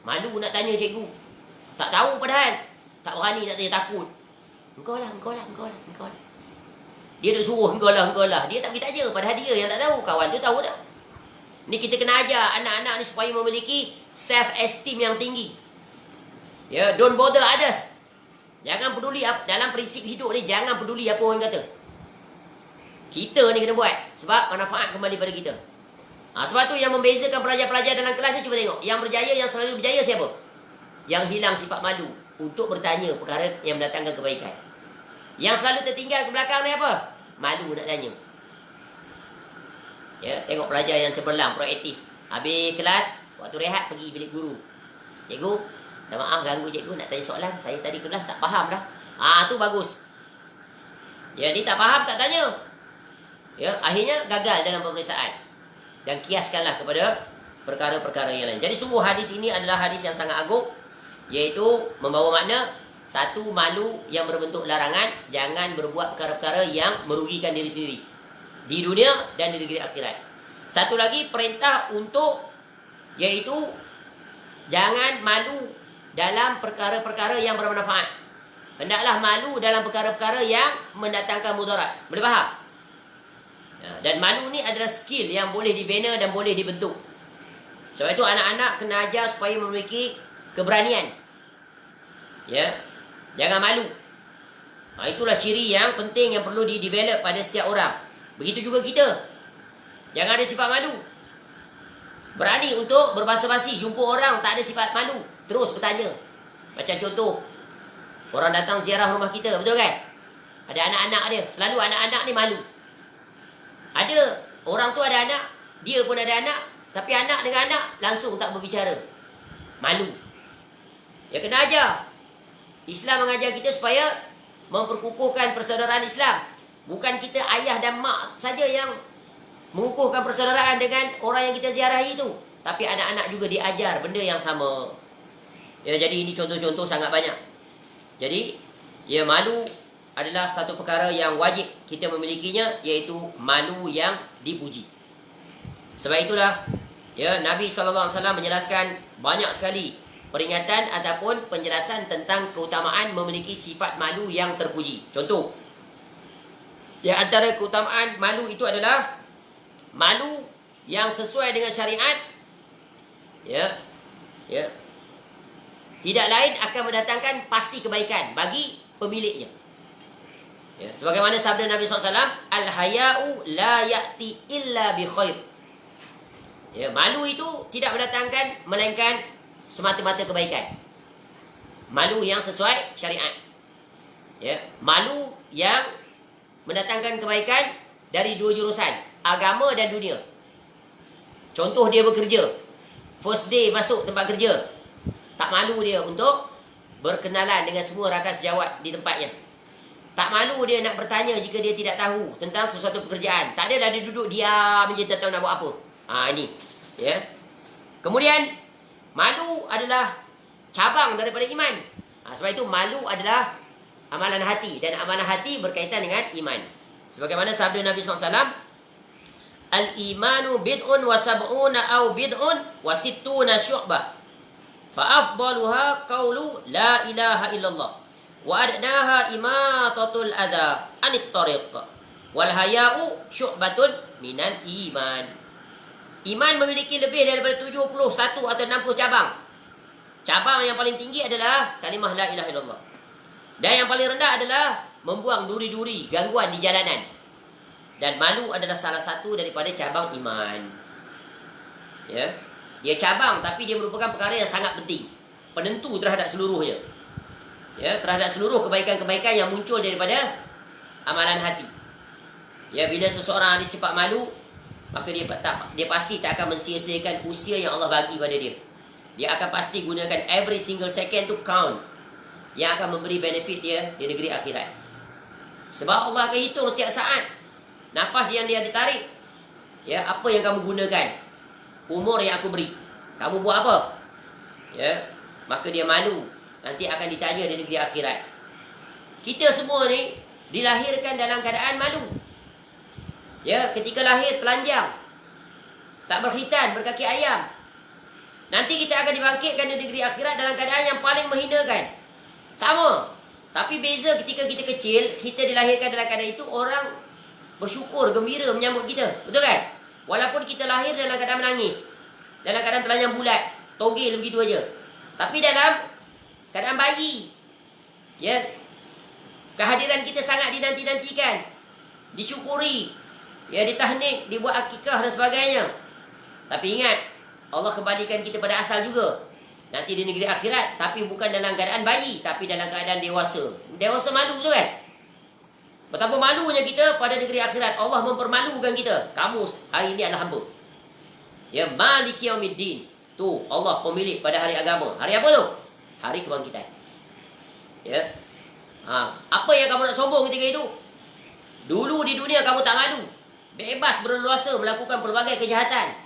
Malu nak tanya cikgu. Tak tahu padahal. Tak berani nak tanya, takut. Engkau lah. Dia duk suruh engkau lah. Dia tak pergi tanya. Padahal dia yang tak tahu. Kawan tu tahu tak? Ni kita kena ajar anak-anak ni supaya memiliki self-esteem yang tinggi. Ya, don't bother others. Jangan peduli dalam prinsip hidup ni, jangan peduli apa orang kata. Kita ni kena buat. Sebab manfaat kembali pada kita. Sebab tu yang membezakan pelajar-pelajar dalam kelas ni, cuba tengok. Yang berjaya, yang selalu berjaya siapa? Yang hilang sifat malu untuk bertanya perkara yang mendatangkan kebaikan. Yang selalu tertinggal ke belakang ni apa? Malu nak tanya. Ya, tengok pelajar yang cemerlang, proaktif. Habis kelas, waktu rehat pergi bilik guru. Cikgu, minta maaf ganggu cikgu, nak tanya soalan. Saya tadi kelas tak faham dah. Tu bagus. Ya, dia tak faham, tak tanya. Ya, akhirnya gagal dalam pemeriksaan. Dan kiaskanlah kepada perkara-perkara yang lain. Jadi sungguh hadis ini adalah hadis yang sangat agung, iaitu membawa makna satu, malu yang berbentuk larangan. Jangan berbuat perkara-perkara yang merugikan diri sendiri di dunia dan di negeri akhirat. Satu lagi perintah untuk, iaitu jangan malu dalam perkara-perkara yang bermanfaat. Hendaklah malu dalam perkara-perkara yang mendatangkan mudarat. Boleh faham? Dan malu ni adalah skill yang boleh dibina dan boleh dibentuk. Sebab itu anak-anak kena ajar supaya memiliki keberanian. Ya, jangan malu. Itulah ciri yang penting yang perlu di-develop pada setiap orang. Begitu juga kita. Jangan ada sifat malu. Berani untuk berbasa-basi, jumpa orang tak ada sifat malu, terus bertanya. Macam contoh, orang datang ziarah rumah kita, betul kan? Ada anak-anak dia, selalu anak-anak ni malu. Ada orang tu ada anak, dia pun ada anak, tapi anak dengan anak langsung tak berbicara. Malu. Ya kena ajar. Islam mengajar kita supaya memperkukuhkan persaudaraan Islam. Bukan kita ayah dan mak saja yang mengukuhkan persaudaraan dengan orang yang kita ziarahi itu, tapi anak-anak juga diajar benda yang sama. Ya, jadi ini contoh-contoh sangat banyak. Jadi, ya malu adalah satu perkara yang wajib kita memilikinya, iaitu malu yang dipuji. Sebab itulah ya Nabi SAW menjelaskan banyak sekali peringatan ataupun penjelasan tentang keutamaan memiliki sifat malu yang terpuji. Contoh, di antara keutamaan malu itu adalah malu yang sesuai dengan syariat, ya, ya, tidak lain akan mendatangkan pasti kebaikan bagi pemiliknya. Ya, sebagaimana sabda Nabi SAW, al-haya'u la ya'ti illa bi khair. Ya, malu itu tidak mendatangkan melainkan semata-mata kebaikan. Malu yang sesuai syariat. Ya, malu yang mendatangkan kebaikan dari dua jurusan, agama dan dunia. Contoh, dia bekerja, first day masuk tempat kerja, tak malu dia untuk berkenalan dengan semua rakan sejawat di tempatnya. Tak malu dia nak bertanya jika dia tidak tahu tentang sesuatu pekerjaan. Tak ada, dah dia duduk diam je, tak tahu nak buat apa. Ini ya. Kemudian malu adalah cabang daripada iman. Sebab itu malu adalah amalan hati, dan amalan hati berkaitan dengan iman. Sebagaimana sabda Nabi SAW, al-imanu bid'un wa sab'una au bid'un wa sittuna syu'bah. Fa'afdaluha qawlu la ilaha illallah. Wa adnaha imatatul adha anit tariq. Wal haya'u syu'batun minal iman. Iman memiliki lebih daripada 71 atau 60 cabang. Cabang yang paling tinggi adalah kalimah la ilaha illallah. Dan yang paling rendah adalah membuang duri-duri, gangguan di jalanan. Dan malu adalah salah satu daripada cabang iman. Ya, dia cabang tapi dia merupakan perkara yang sangat penting, penentu terhadap seluruhnya. Ya, terhadap seluruh kebaikan-kebaikan yang muncul daripada amalan hati. Ya, bila seseorang ada sifat malu, maka dia pasti tak akan mensia-siakan usia yang Allah bagi pada dia. Dia akan pasti gunakan every single second to count, yang akan memberi benefit dia di negeri akhirat. Sebab Allah akan hitung setiap saat nafas yang dia ditarik. Ya, apa yang kamu gunakan, umur yang aku beri, kamu buat apa? Ya, maka dia malu, nanti akan ditanya di negeri akhirat. Kita semua ni dilahirkan dalam keadaan malu. Ya, ketika lahir telanjang, tak berkhitan, berkaki ayam. Nanti kita akan dibangkitkan di negeri akhirat dalam keadaan yang paling menghinakan. Sama. Tapi beza ketika kita kecil, kita dilahirkan dalam keadaan itu, orang bersyukur, gembira menyambut kita. Betul kan? Walaupun kita lahir dalam keadaan menangis, dalam keadaan telanjang bulat, togel begitu aja. Tapi dalam keadaan bayi, ya, kehadiran kita sangat dinanti-nantikan, disyukuri, ya, ditahnik, dibuat akikah dan sebagainya. Tapi ingat, Allah kembalikan kita pada asal juga. Nanti di negeri akhirat, tapi bukan dalam keadaan bayi, tapi dalam keadaan dewasa. Dewasa malu, betul kan? Betapa malunya kita pada negeri akhirat. Allah mempermalukan kita. Kamu hari ini adalah hamba. Ya, Maliki Yaumiddin. Tu Allah pemilik pada hari agama. Hari apa tu? Hari kebangkitan. Ya. Apa yang kamu nak sombong ketika itu? Dulu di dunia kamu tak malu, bebas berleluasa melakukan pelbagai kejahatan,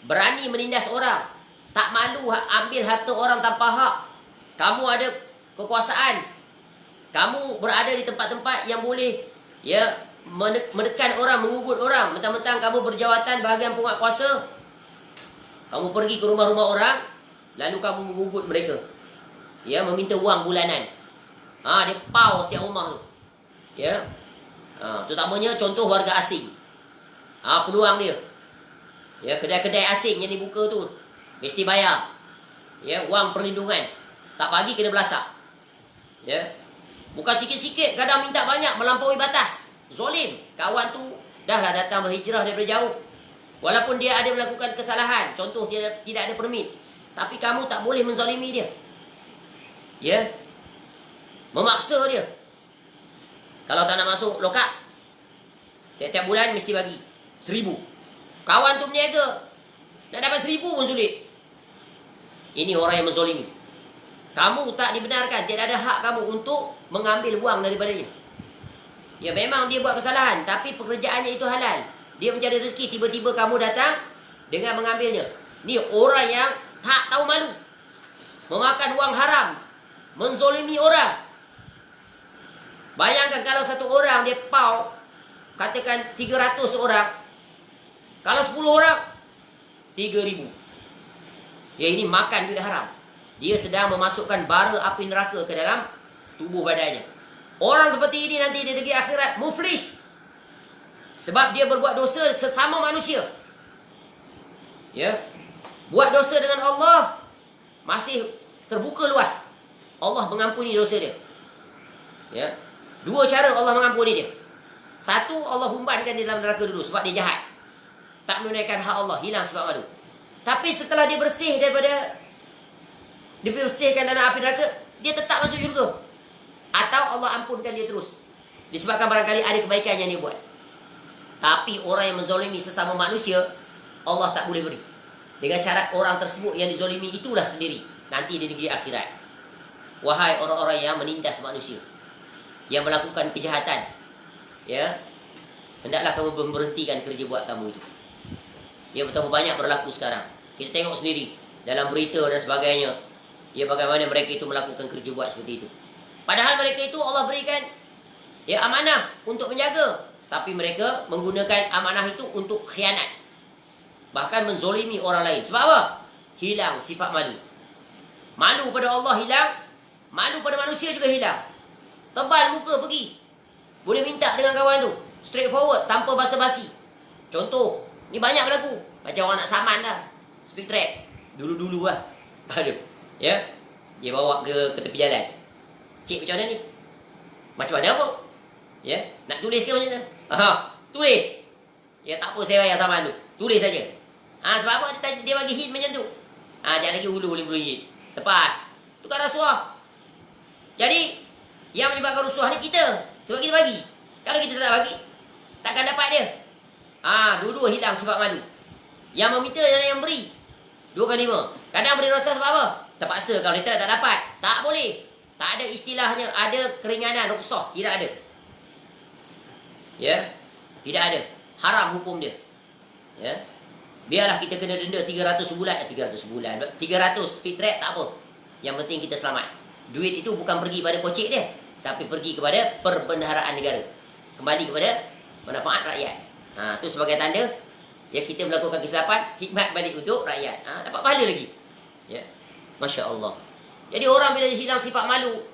berani menindas orang, tak malu ambil harta orang tanpa hak. Kamu ada kekuasaan, kamu berada di tempat-tempat yang boleh, ya, menekan orang, mengugut orang. Mentang-mentang kamu berjawatan bahagian penguatkuasa, kamu pergi ke rumah-rumah orang, lalu kamu mengugut mereka, ya, meminta wang bulanan. Dia pau setiap rumah tu. Ya. Terutamanya contoh warga asing. Peluang dia. Ya, kedai-kedai asing yang dibuka tu mesti bayar. Ya, wang perlindungan. Tak bagi kena belasah. Ya. Bukan sikit-sikit, kadang minta banyak, melampaui batas. Zolim. Kawan tu dah lah datang berhijrah daripada jauh. Walaupun dia ada melakukan kesalahan, contoh dia tidak ada permit, tapi kamu tak boleh menzalimi dia. Ya. Memaksa dia. Kalau tak nak masuk lokap, tiap-tiap bulan mesti bagi 1,000. Kawan tu berniaga, nak dapat 1,000 pun sulit. Ini orang yang menzalimi. Kamu tak dibenarkan, tidak ada hak kamu untuk mengambil wang daripadanya. Ya memang dia buat kesalahan, tapi pekerjaannya itu halal. Dia mencari rezeki, tiba-tiba kamu datang dengan mengambilnya. Ni orang yang tak tahu malu. Memakan wang haram, menzalimi orang. Bayangkan kalau satu orang dia pau, katakan 300 orang. Kalau 10 orang, 3,000. Ya ini makan duit haram. Dia sedang memasukkan bara api neraka ke dalam tubuh badannya. Orang seperti ini nanti di negeri akhirat muflis. Sebab dia berbuat dosa sesama manusia. Ya. Buat dosa dengan Allah masih terbuka luas. Allah mengampuni dosa dia. Ya. Dua cara Allah mengampuni dia. Satu, Allah humbankan dia dalam neraka dulu sebab dia jahat. Tak menunaikan hak Allah, hilang sebab malu. Tapi setelah dia bersih daripada, dibersihkan dalam api neraka, dia tetap masuk syurga. Atau Allah ampunkan dia terus. Disebabkan barangkali ada kebaikan yang dia buat. Tapi orang yang menzalimi sesama manusia, Allah tak boleh beri. Dengan syarat orang tersebut yang dizalimi itulah sendiri nanti di negeri akhirat. Wahai orang-orang yang menindas manusia, yang melakukan kejahatan, ya, hendaklah kamu memberhentikan kerja buat kamu itu. Ya, betapa banyak berlaku sekarang. Kita tengok sendiri dalam berita dan sebagainya. Ya, bagaimana mereka itu melakukan kerja buat seperti itu. Padahal mereka itu Allah berikan ya amanah untuk menjaga, tapi mereka menggunakan amanah itu untuk khianat. Bahkan menzolimi orang lain. Sebab apa? Hilang sifat malu. Malu pada Allah hilang, malu pada manusia juga hilang. Tebal muka pergi. Boleh minta dengan kawan tu. Straightforward, tanpa basa-basi. Contoh, ni banyak berlaku. Macam orang nak saman dah. Speed track. Dulu-dulu lah. Aduh. Ya. Dia bawa ke tepi jalan. Cik macam mana ni? Macam mana apa? Ya. Nak tulis ke macam mana? Tulis. Ya tak apa saya bayar saman tu. Tulis saja. Sebab apa dia bagi hint macam tu? Jangan lagi hulu boleh RM10. Lepas. Tukar rasuah. Jadi, yang menyebabkan rusuh ni kita. Sebab kita bagi. Kalau kita tak bagi, takkan dapat dia. Dua-dua hilang sebab malu. Yang meminta dan yang beri. 2/5. Kadang beri rasuah sebab apa? Terpaksa. Kalau dia tak dapat, tak boleh. Tak ada istilahnya, ada keringanan, rukhsah. Tidak ada. Ya. Tidak ada. Haram hukum dia. Ya. Biarlah kita kena denda 300 sebulan. 300 speed trap tak apa. Yang penting kita selamat. Duit itu bukan pergi pada kocek dia, tapi pergi kepada perbendaharaan negara. Kembali kepada manfaat rakyat. Itu sebagai tanda ya kita melakukan kesilapan, hikmat balik untuk rakyat. Dapat pahala lagi. Ya. Masya Allah. Jadi orang bila hilang sifat malu,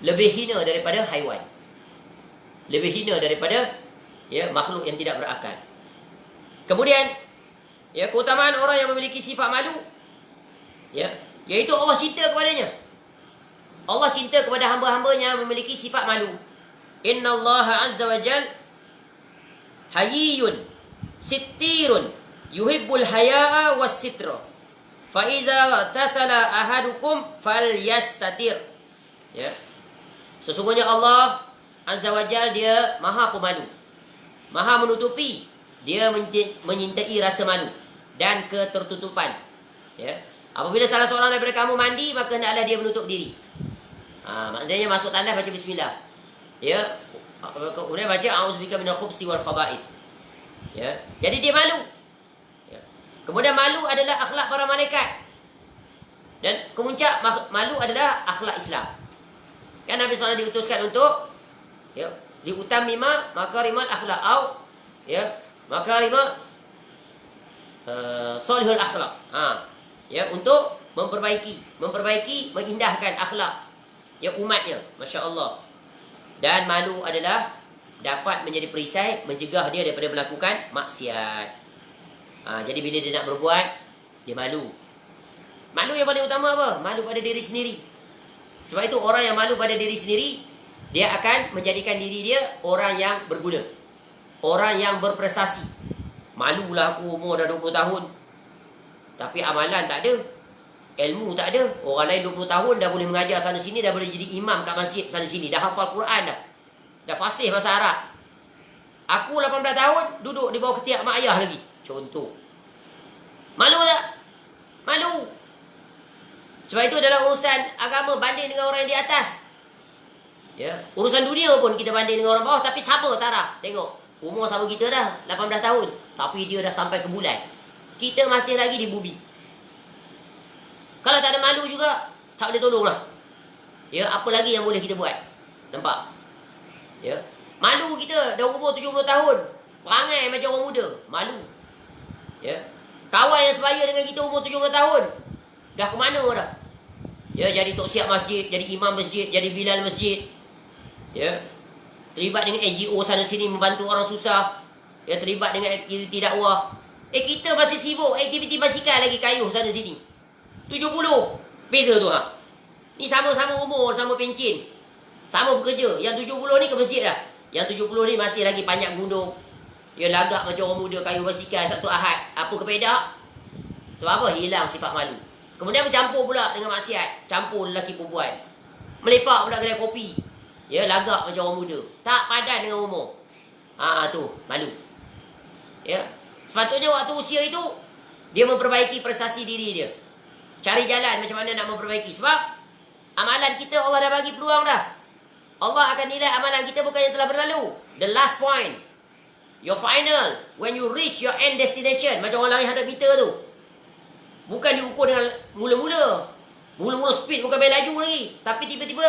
lebih hina daripada haiwan. Lebih hina daripada ya makhluk yang tidak berakal. Kemudian ya keutamaan orang yang memiliki sifat malu ya, iaitu Allah cinta kepadanya. Allah cinta kepada hamba-hambanya yang memiliki sifat malu. Innallaha azza wa jal hayyun sittirun yuhibbul haya'a was sitra. Fa iza tasala ahadukum falyastatir. Ya. Sesungguhnya Allah azza wa jal dia Maha Pemalu. Maha menutupi. Dia menyintai rasa malu dan ketertutupan. Ya. Apabila salah seorang daripada kamu mandi, maka hendaklah dia menutup diri. Maksudnya masuk tandas baca bismillah. Ya. Kemudian baca a'udzubika minal khubsi wal khaba'ith. Ya. Jadi dia malu. Ya. Kemudian malu adalah akhlak para malaikat. Dan kemuncak malu adalah akhlak Islam. Kan Nabi SAW diutuskan untuk ya, diutamima makarimal akhlak au ya makarimah solihul akhlak. Ya, untuk memperbaiki, mengindahkan akhlak ya umatnya. Masya Allah. Dan malu adalah dapat menjadi perisai mencegah dia daripada melakukan maksiat. Jadi bila dia nak berbuat, dia malu. Malu yang paling utama apa? Malu pada diri sendiri. Sebab itu orang yang malu pada diri sendiri, dia akan menjadikan diri dia orang yang berguna, orang yang berprestasi. Malulah aku umur dah 20 tahun. Tapi amalan tak ada. Ilmu tak ada. Orang lain 20 tahun dah boleh mengajar sana sini, dah boleh jadi imam kat masjid sana sini, dah hafal Quran dah. Dah fasih bahasa Arab. Aku 18 tahun duduk di bawah ketiak mak ayah lagi. Contoh. Malu tak? Malu. Sebab itu dalam urusan agama banding dengan orang yang di atas. Ya, urusan dunia pun kita banding dengan orang bawah tapi sama taraf. Tengok, umur sama kita dah 18 tahun, tapi dia dah sampai ke bulan. Kita masih lagi di bumi. Kalau tak ada malu juga, tak boleh tolonglah. Ya, apa lagi yang boleh kita buat? Nampak? Ya. Malu kita dah umur 70 tahun. Perangai macam orang muda, malu. Ya. Kawan yang sebaya dengan kita umur 70 tahun, dah ke mana dah? Ya, jadi tok siap masjid, jadi imam masjid, jadi bilal masjid. Ya. Terlibat dengan NGO sana sini membantu orang susah. Ya, terlibat dengan aktiviti dakwah. Kita masih sibuk aktiviti basikal lagi, kayuh sana sini. 70. Beza tu ha. Ni sama-sama umur, sama pencin. Sama bekerja. Yang 70 ni ke masjid dah. Yang 70 ni masih lagi panjat gunung. Ya, lagak macam orang muda, kayuh basikal satu Ahad. Apa kepedak? Sebab apa? Hilang sifat malu. Kemudian bercampur pula dengan maksiat. Campur lelaki perempuan. Melepak pula kedai kopi. Ya, lagak macam orang muda. Tak padan dengan umur. Tu, malu. Ya. Sepatutnya waktu usia itu, dia memperbaiki prestasi diri dia. Cari jalan macam mana nak memperbaiki. Sebab amalan kita Allah dah bagi peluang dah. Allah akan nilai amalan kita bukan yang telah berlalu. The last point. Your final. When you reach your end destination. Macam orang lari 100 meter tu. Bukan diukur dengan mula-mula. Mula-mula speed bukan main laju lagi. Tapi tiba-tiba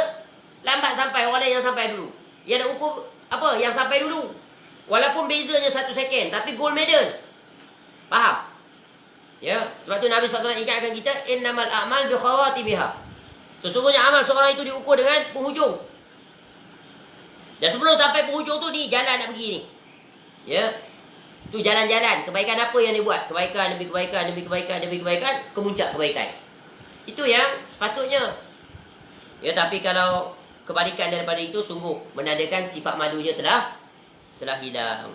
lambat sampai. Orang lain yang sampai dulu. Yang nak ukur apa? Yang sampai dulu. Walaupun bezanya 1 second. Tapi gold medal. Faham? Ya. Sebab tu Nabi SAW ingatkan kita. Innamal a'mal bi khawatimiha. Sesungguhnya amal seorang itu diukur dengan penghujung. Dan sebelum sampai penghujung tu ni jalan nak pergi ni. Ya. Tu jalan-jalan. Kebaikan apa yang dia buat? Kebaikan demi kebaikan demi kebaikan demi kebaikan. Kemuncak kebaikan. Itu yang sepatutnya. Ya, tapi kalau kebalikan daripada itu sungguh menandakan sifat malunya telah hilang.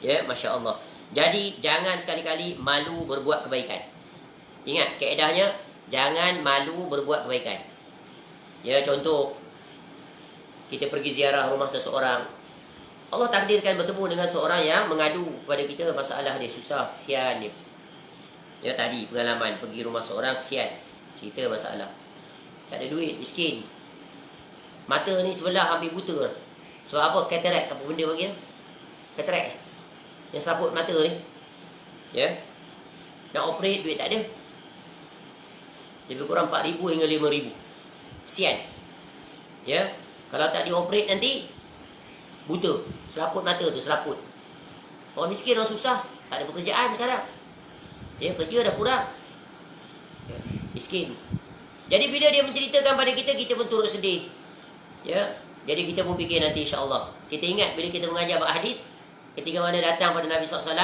Ya, Masya Allah. Jadi jangan sekali-kali malu berbuat kebaikan. Ingat kaedahnya, jangan malu berbuat kebaikan. Ya, contoh kita pergi ziarah rumah seseorang. Allah takdirkan bertemu dengan seorang yang mengadu kepada kita masalah dia susah, kesian dia. Ya, tadi pengalaman pergi rumah seorang kesian, cerita masalah. Tak ada duit, miskin. Mata ni sebelah hampir buta. Sebab apa? Katarak, apa benda panggil? Katarak. Yang serabut mata ni. Ya. Nak operate, duit tak ada. Lebih kurang 4,000 hingga 5,000. Kesian. Ya. Kalau tak dioperate nanti buta. Seraput mata tu, seraput. Orang miskin, orang susah, tak ada pekerjaan sekarang. Ya, kerja dah kurang. Ya, miskin. Jadi bila dia menceritakan pada kita, kita pun turut sedih. Ya. Jadi kita pun fikir nanti insya-Allah. Kita ingat bila kita mengajar hadis, ketika mana datang pada Nabi SAW,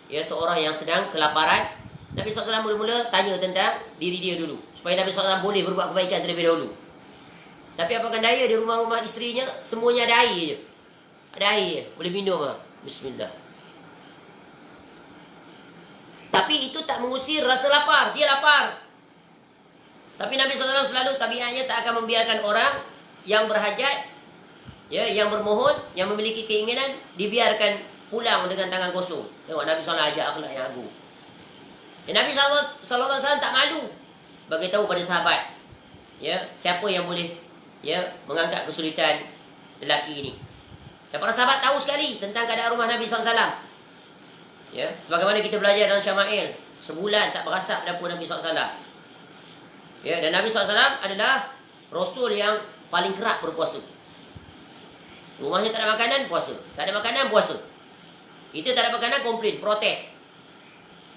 ya, seorang yang sedang kelaparan, Nabi SAW mula-mula tanya tentang diri dia dulu, supaya Nabi SAW boleh berbuat kebaikan terlebih dahulu. Tapi apakan daya di rumah-rumah isterinya, semuanya ada air je. Ada air je, boleh minum lah. Bismillah. Tapi itu tak mengusir rasa lapar, dia lapar. Tapi Nabi SAW selalu tabiatnya tak akan membiarkan orang yang berhajat, ya, yang bermohon, yang memiliki keinginan, dibiarkan pulang dengan tangan kosong. Tengok Nabi SAW ajak akhlak yang agung. Dan Nabi SAW tak malu bagi tahu pada sahabat, ya, siapa yang boleh, ya, mengangkat kesulitan lelaki ini. Dan para sahabat tahu sekali tentang keadaan rumah Nabi SAW. Ya, sebagaimana kita belajar dalam Syama'il, sebulan tak berasap dapur Nabi SAW. Ya, dan Nabi SAW adalah Rasul yang paling kerap berpuasa. Rumahnya tak ada makanan, puasa. Tak ada makanan, puasa. Kita tak ada makanan, komplain, protes.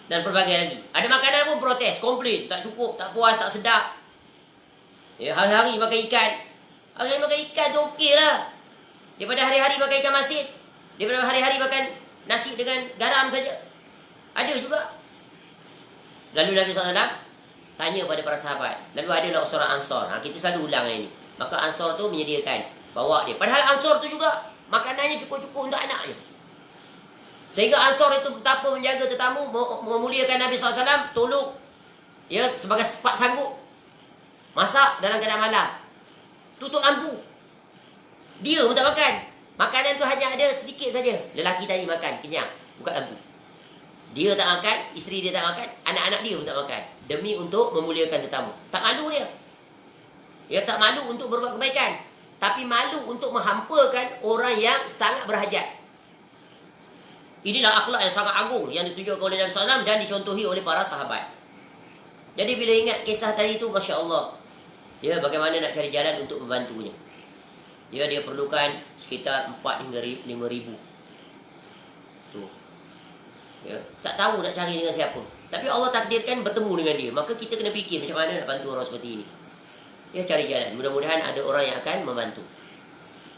Dan pelbagai lagi. Ada makanan pun protes, komplain. Tak cukup, tak puas, tak sedap. Ya, hari-hari makan ikan. Hari-hari makan ikan tu okey lah. Daripada hari-hari makan ikan masin. Daripada hari-hari makan nasi dengan garam saja. Ada juga. Lalu Nabi SAW tanya pada para sahabat. Lalu adalah seorang Ansar. Kita selalu ulang yang ini. Maka Ansar tu menyediakan. Bawa dia. Padahal Ansar tu juga makanannya cukup-cukup untuk anak je. Sehingga Ansar itu betapa menjaga tetamu, memuliakan Nabi SAW, tolong ya sebagai sepat sanggup masak dalam keadaan malam, tutup lampu. Dia pun tak makan. Makanan tu hanya ada sedikit saja. Lelaki tadi makan kenyang, buka lampu. Dia tak makan, isteri dia tak makan, anak-anak dia pun tak makan, demi untuk memuliakan tetamu. Tak malu dia. Dia tak malu untuk berbuat kebaikan, tapi malu untuk menghampakan orang yang sangat berhajat. Inilah akhlak yang sangat agung yang ditunjukkan oleh Nabi SAW dan dicontohi oleh para sahabat. Jadi bila ingat kisah tadi tu, Masya Allah, ya, bagaimana nak cari jalan untuk membantunya. Dia perlukan sekitar 4 hingga 5 ribu. Tu. Ya, tak tahu nak cari dengan siapa. Tapi Allah takdirkan bertemu dengan dia. Maka kita kena fikir macam mana nak bantu orang seperti ini. Ya, cari jalan. Mudah-mudahan ada orang yang akan membantu.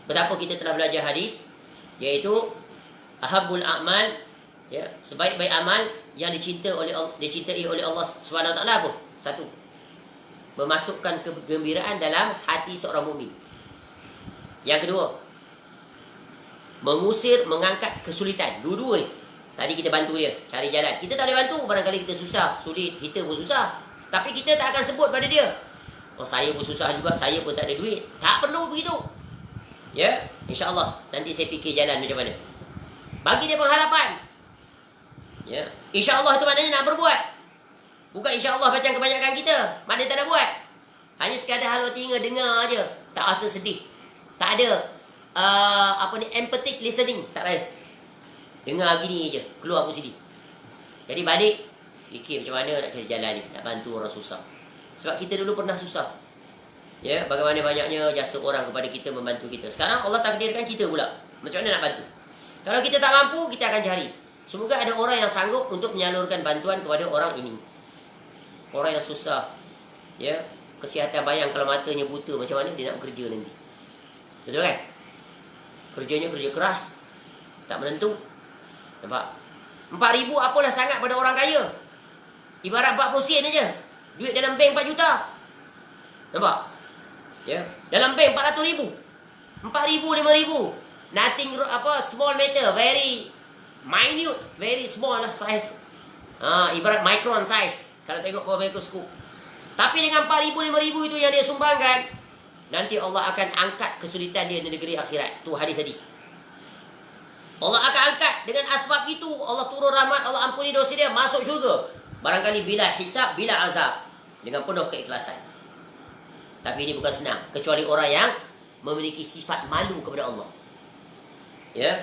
Betapa kita telah belajar hadis, iaitu ahabul a'mal, ya, sebaik-baik amal yang dicintai oleh Allah Subhanahu Wa Taala apa? Satu, memasukkan kegembiraan dalam hati seorang mukmin. Yang kedua, mengangkat kesulitan. Dua-dua ni. Tadi kita bantu dia cari jalan. Kita tak boleh bantu, barangkali kita susah, sulit, kita pun susah. Tapi kita tak akan sebut pada dia, oh saya pun susah juga, saya pun tak ada duit. Tak perlu begitu. Ya, insya-Allah nanti saya fikir jalan macam mana. Bagi dia pengharapan. Ya, insya-Allah itu maknanya nak berbuat. Bukan insya-Allah macam kebanyakan kita, maknanya tak nak buat. Hanya sekadar halu telinga dengar aja, tak rasa sedih. Tak ada empathic listening, tak ada. Dengar gini je, keluar pun sedih. Jadi balik fikir macam mana nak cari jalan ni, nak bantu orang susah. Sebab kita dulu pernah susah. Ya, bagaimana banyaknya jasa orang kepada kita, membantu kita. Sekarang Allah takdirkan kita pula. Macam mana nak bantu? Kalau kita tak mampu, kita akan cari. Semoga ada orang yang sanggup untuk menyalurkan bantuan kepada orang ini. Orang yang susah. Ya, kesihatan bayang, kalau matanya buta, macam mana dia nak bekerja nanti? Betul kan? Kerjanya kerja keras, tak menentu. Nampak? 4,000 apalah sangat pada orang kaya. Ibarat 40 sen aja. Duit dalam bank 4 juta. Nampak? Ya. Dalam bank 400,000. 4,000, 5,000. Nothing small matter, very minute, very small lah size. Ibarat micron size kalau tengok bawah mikroskop. Tapi dengan 4,000, 5,000 itu yang dia sumbangkan, nanti Allah akan angkat kesulitan dia di negeri akhirat. Tu hadis tadi. Allah akan angkat dengan asbab itu. Allah turun rahmat, Allah ampuni dosa dia, masuk syurga. Barangkali bila hisab, bila azab, dengan penuh keikhlasan. Tapi ini bukan senang, kecuali orang yang memiliki sifat malu kepada Allah. Ya.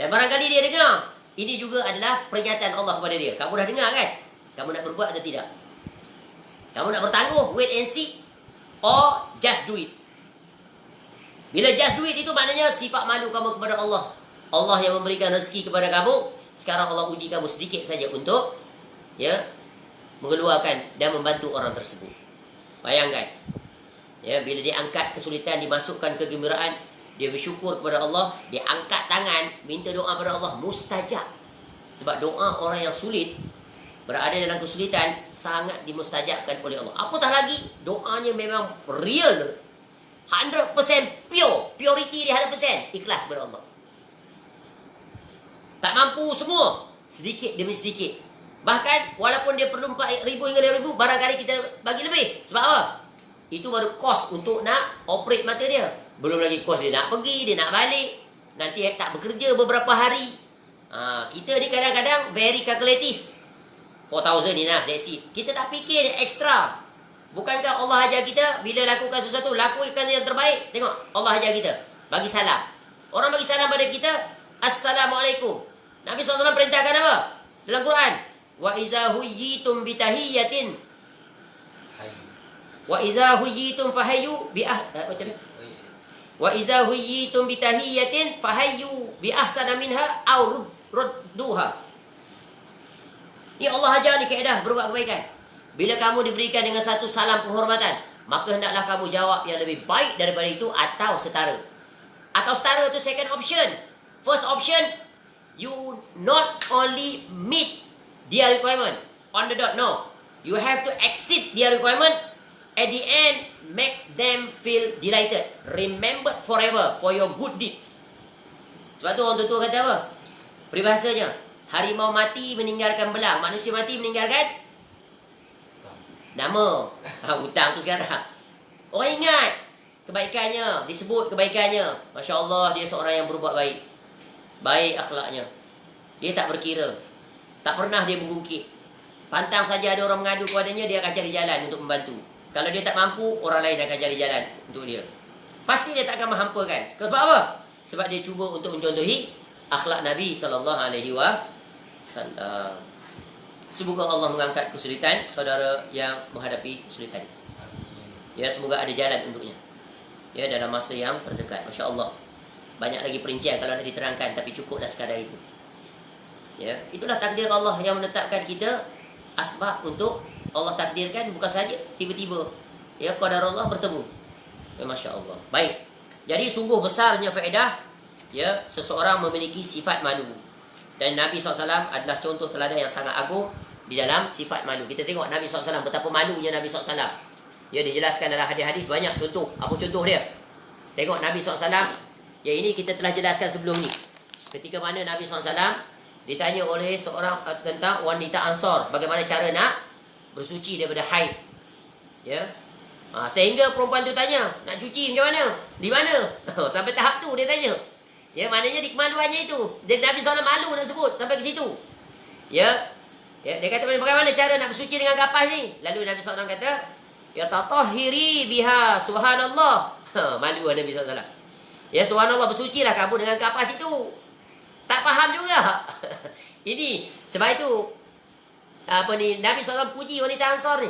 Dan barangkali dia dengar, ini juga adalah peringatan Allah kepada dia. Kamu dah dengar kan? Kamu nak berbuat atau tidak? Kamu nak bertangguh, wait and see, or just do it. Bila just do it itu maknanya sifat malu kamu kepada Allah. Allah yang memberikan rezeki kepada kamu, sekarang Allah uji kamu sedikit saja untuk mengeluarkan dan membantu orang tersebut. Bayangkan, ya, bila dia angkat kesulitan, dimasukkan kegembiraan, dia bersyukur kepada Allah, dia angkat tangan, minta doa kepada Allah, mustajab. Sebab doa orang yang sulit, berada dalam kesulitan, sangat dimustajabkan oleh Allah. Apatah lagi, doanya memang real, 100% pure, purity dia 100%, ikhlas kepada Allah. Tak mampu semua, sedikit demi sedikit. Bahkan walaupun dia perlu 4,000 hingga 5,000, barangkali kita bagi lebih. Sebab apa? Itu baru kos untuk nak operate mata dia. Belum lagi kos dia nak pergi, dia nak balik, nanti tak bekerja beberapa hari. Kita ni kadang-kadang very calculative. 4,000 ni lah, that's it. Kita tak fikir extra. Bukankah Allah ajar kita, bila lakukan sesuatu, lakukan yang terbaik. Tengok, Allah ajar kita, bagi salam. Orang bagi salam pada kita, Assalamualaikum. Nabi SAW perintahkan apa? Dalam Quran, wa iza huyyitum bitahiyyatin, wa iza huyyitum fahayyu macam ni? Wa iza huyyitum bitahiyyatin fahayyu bi ahsana minha aw rudduha. Ya, Allah ajar ni kaedah berbuat kebaikan. Bila kamu diberikan dengan satu salam penghormatan, maka hendaklah kamu jawab yang lebih baik daripada itu atau setara. Atau setara itu second option. First option, you not only meet their requirement on the dot, no. You have to exceed their requirement. At the end, make them feel delighted, remembered forever for your good deeds. Sebab tu orang tua kata apa? Peribahasanya, harimau mati meninggalkan belang, manusia mati meninggalkan nama. Hutang tu sekarang. Orang ingat kebaikannya, disebut kebaikannya. Masya Allah, dia seorang yang berbuat baik. Baik akhlaknya. Dia tak berkira. Tak pernah dia bergukit. Pantang saja ada orang mengadu kepadanya, dia akan cari jalan untuk membantu. Kalau dia tak mampu, orang lain akan cari jalan untuk dia. Pasti dia tak akan menghampakan. Sebab apa? Sebab dia cuba untuk mencontohi akhlak Nabi SAW. Semoga Allah mengangkat kesulitan saudara yang menghadapi kesulitan. Ya, semoga ada jalan untuknya. Ya, dalam masa yang terdekat. Masya Allah. Banyak lagi perincian kalau nak diterangkan, tapi cukuplah sekadar itu. Ya, itulah takdir Allah yang menetapkan kita. Asbab untuk Allah takdirkan bukan saja tiba-tiba. Ya, qadar Allah bertemu. Ya, Masya Allah. Baik. Jadi sungguh besarnya faedah ya seseorang memiliki sifat malu. Dan Nabi SAW adalah contoh teladan yang sangat agung di dalam sifat malu. Kita tengok Nabi SAW betapa malunya Nabi SAW. Ya, dijelaskan dalam hadis-hadis banyak contoh. Apa contoh dia? Tengok Nabi SAW. Ya, ini kita telah jelaskan sebelum ni. Ketika mana Nabi SAW ditanya oleh seorang tentang wanita Ansar, bagaimana cara nak bersuci daripada haid. Ya. Sehingga perempuan tu tanya, nak cuci macam mana? Di mana? Sampai tahap tu dia tanya. Ya, maknanya di kemaluannya itu. Dan Nabi SAW malu nak sebut sampai ke situ. Ya. Ya, dia kata bagaimana cara nak bersuci dengan kapas ni? Lalu Nabi SAW kata, ya tatahhiri biha subhanallah. Malu Nabi SAW. Ya, subhanallah, bersucilah kamu dengan kapas itu. Tak faham juga. Ini sebab itu Nabi SAW puji wanita Ansar ni.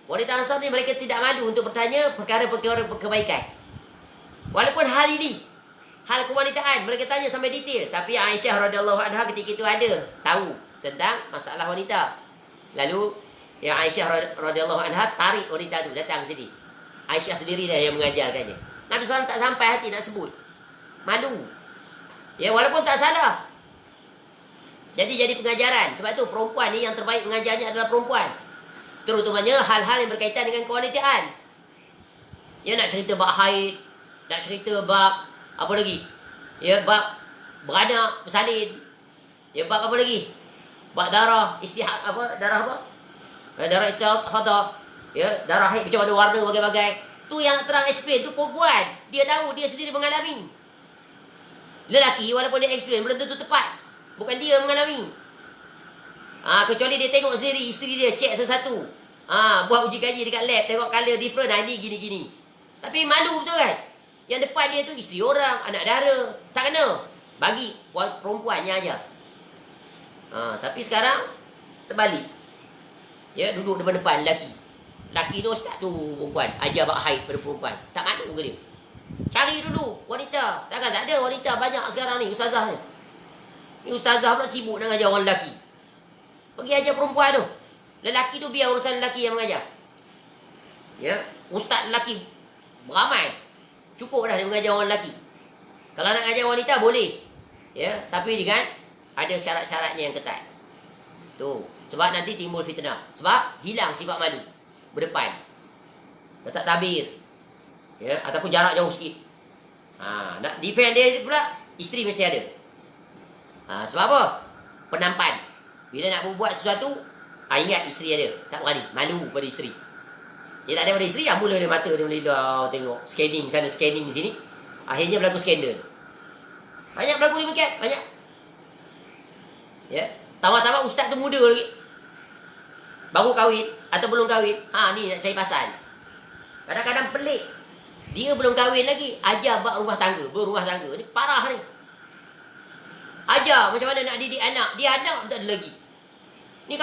Wanita Ansar ni mereka tidak malu untuk bertanya perkara-perkara kebaikan. Walaupun hal ini, hal kewanitaan, mereka tanya sampai detail. Tapi Aisyah radhiyallahu anha ketika itu ada tahu tentang masalah wanita. Lalu yang Aisyah radhiyallahu anha tarik wanita tu datang sini. Aisyah sendirilah yang mengajarkannya. Nabi SAW tak sampai hati nak sebut. Malu. Ya, walaupun tak salah. Jadi pengajaran. Sebab tu perempuan ni yang terbaik mengajarnya adalah perempuan. Terutamanya hal-hal yang berkaitan dengan kewanitaan. Ya, nak cerita bab haid, nak cerita bab apa lagi? Ya, bab beranak, bersalin. Ya, bab apa lagi? Bab darah darah apa? Darah istihadah. Ya, darah haid macam mana warna bagai-bagai. Tu yang terang explain tu perempuan. Dia tahu, dia sendiri mengalami. Lelaki walaupun dia experience belum tentu tepat. Bukan dia mengalami. Kecuali dia tengok sendiri isteri dia cek satu-satu. Buat uji kaji dekat lab, tengok color different, ini gini-gini. Tapi malu betul kan? Yang depan dia tu isteri orang, anak dara. Tak kena. Bagi perempuannya aja. Tapi sekarang terbalik. Ya, duduk depan lelaki. Lelaki tu ustaz tu perempuan, ajar bab haid pada perempuan. Tak malu ke dia? Cari dulu wanita. Takkan tak ada wanita banyak sekarang ni ustazah ni. Ni ustazah pula sibuk nak ajar orang lelaki. Pergi ajar perempuan tu. Lelaki tu biar urusan lelaki yang mengajar. Ya, ustaz lelaki beramai. Cukup dah dia mengajar orang lelaki. Kalau nak ajar wanita boleh. Ya, tapi dengan ada syarat-syaratnya yang ketat. Tu, sebab nanti timbul fitnah. Sebab hilang sifat malu berdepan. Letak tabir. Ya, ataupun jarak jauh sikit. Nak defend dia pula, isteri mesti ada. Sebab apa? Penampan. Bila nak berbuat sesuatu, ingat isteri ada. Tak berani, malu pada isteri. Dia tak ada pada isteri, mula dia mata dia melidah, tengok scanning sana, scanning sini. Akhirnya berlaku skandal. Banyak berlaku demikian, banyak. Ya, tambah-tambah ustaz tu muda lagi. Baru kahwin atau belum kahwin, ni nak cari pasal. Kadang-kadang pelik. Dia belum kahwin lagi, ajar bab rumah tangga, berumah tangga. Ni parah ni. Ajar macam mana nak didik anak. Dia anak tak ada lagi. Ni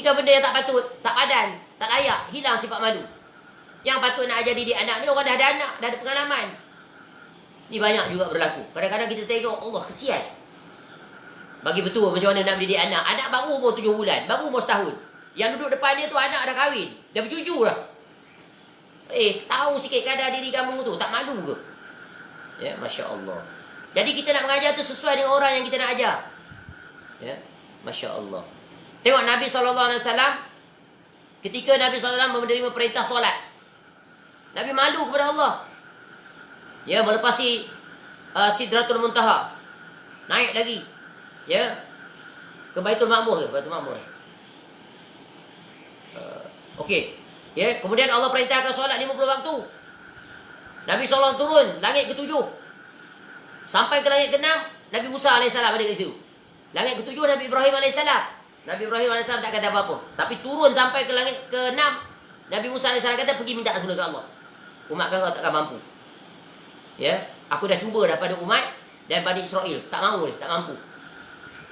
kan benda yang tak patut, tak padan, tak layak, hilang sifat malu. Yang patut nak ajar didik anak ni orang dah ada anak, dah ada pengalaman. Ni banyak juga berlaku. Kadang-kadang kita tengok, Allah kesian. Bagi betul macam mana nak mendidik anak. Anak baru umur 7 bulan, baru umur setahun. Yang duduk depan dia tu anak dah kahwin, dah bercucu dah. Tahu sikit kadar diri kamu tu, tak malu ke? Ya, Masya Allah. Jadi kita nak mengajar tu sesuai dengan orang yang kita nak ajar. Ya, Masya Allah. Tengok Nabi SAW, ketika Nabi SAW menerima perintah solat, Nabi malu kepada Allah. Ya, melepasi Sidratul Muntaha. Naik lagi. Ya. Ke Baitul Ma'mur ke? Baitul Ma'mur. Okey. Ya, kemudian Allah perintahkan solat 50 waktu. Nabi SAW turun langit ke-7. Sampai ke langit ke-6, Nabi Musa AS ada kat situ. Langit ke-7 Nabi Ibrahim AS. Nabi Ibrahim AS tak kata apa-apa. Tapi turun sampai ke langit ke-6, Nabi Musa AS kata pergi minta semula ke Allah. Umat kau takkan mampu. Ya, aku dah cuba dah pada umat dan Bani Israel, tak mahu ni, tak mampu.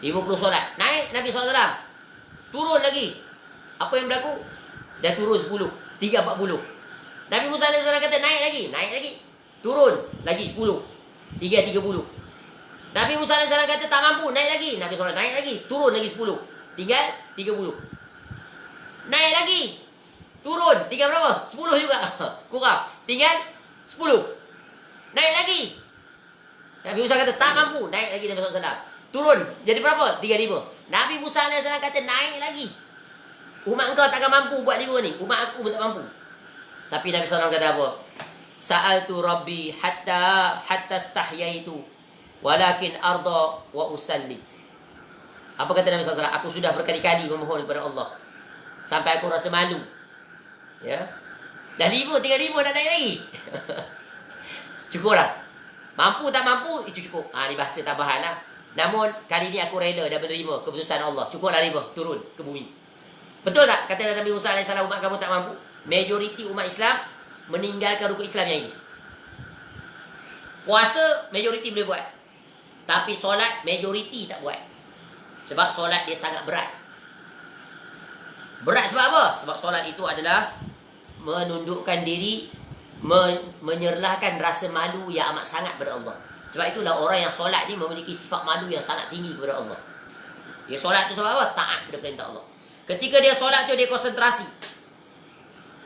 50 solat. Naik Nabi SAW. Turun lagi. Apa yang berlaku? Dah turun 10, 340. Nabi Musa AS kata naik lagi. Turun lagi 10, 330. Nabi Musa AS kata tak mampu, naik lagi. Nabi SAW naik lagi, turun lagi 10, tinggal 30. Naik lagi. Turun, tinggal berapa? 10 juga. Kurang. Tinggal 10. Naik lagi. Nabi Musa kata tak mampu, naik lagi Nabi SAW. Turun, jadi berapa? 35. Nabi Musa AS kata naik lagi. Umat engkau takkan mampu buat 5 ni. Umat aku pun tak mampu. Tapi Nabi SAW kata apa? Sa'altu Rabbi hatta stahyaitu walakin arda wa usalli. Apa kata Nabi SAW? Aku sudah berkali-kali memohon kepada Allah sampai aku rasa malu. Ya. Dah 5, tinggal 5 nak naik lagi. Cukuplah. Mampu tak mampu, itu cukup. Ni bahasa tambahan lah. Namun, kali ni aku rela dah menerima keputusan Allah. Cukuplah 5, turun ke bumi. Betul tak? Kata Nabi Musa AS, umat kamu tak mampu. Majoriti umat Islam meninggalkan rukun Islam yang ini. Puasa, majoriti boleh buat. Tapi solat, majoriti tak buat. Sebab solat dia sangat berat. Berat sebab apa? Sebab solat itu adalah menundukkan diri, menyerlahkan rasa malu yang amat sangat kepada Allah. Sebab itulah orang yang solat ni memiliki sifat malu yang sangat tinggi kepada Allah. Dia solat tu sebab apa? Taat kepada perintah Allah. Ketika dia solat tu, dia konsentrasi.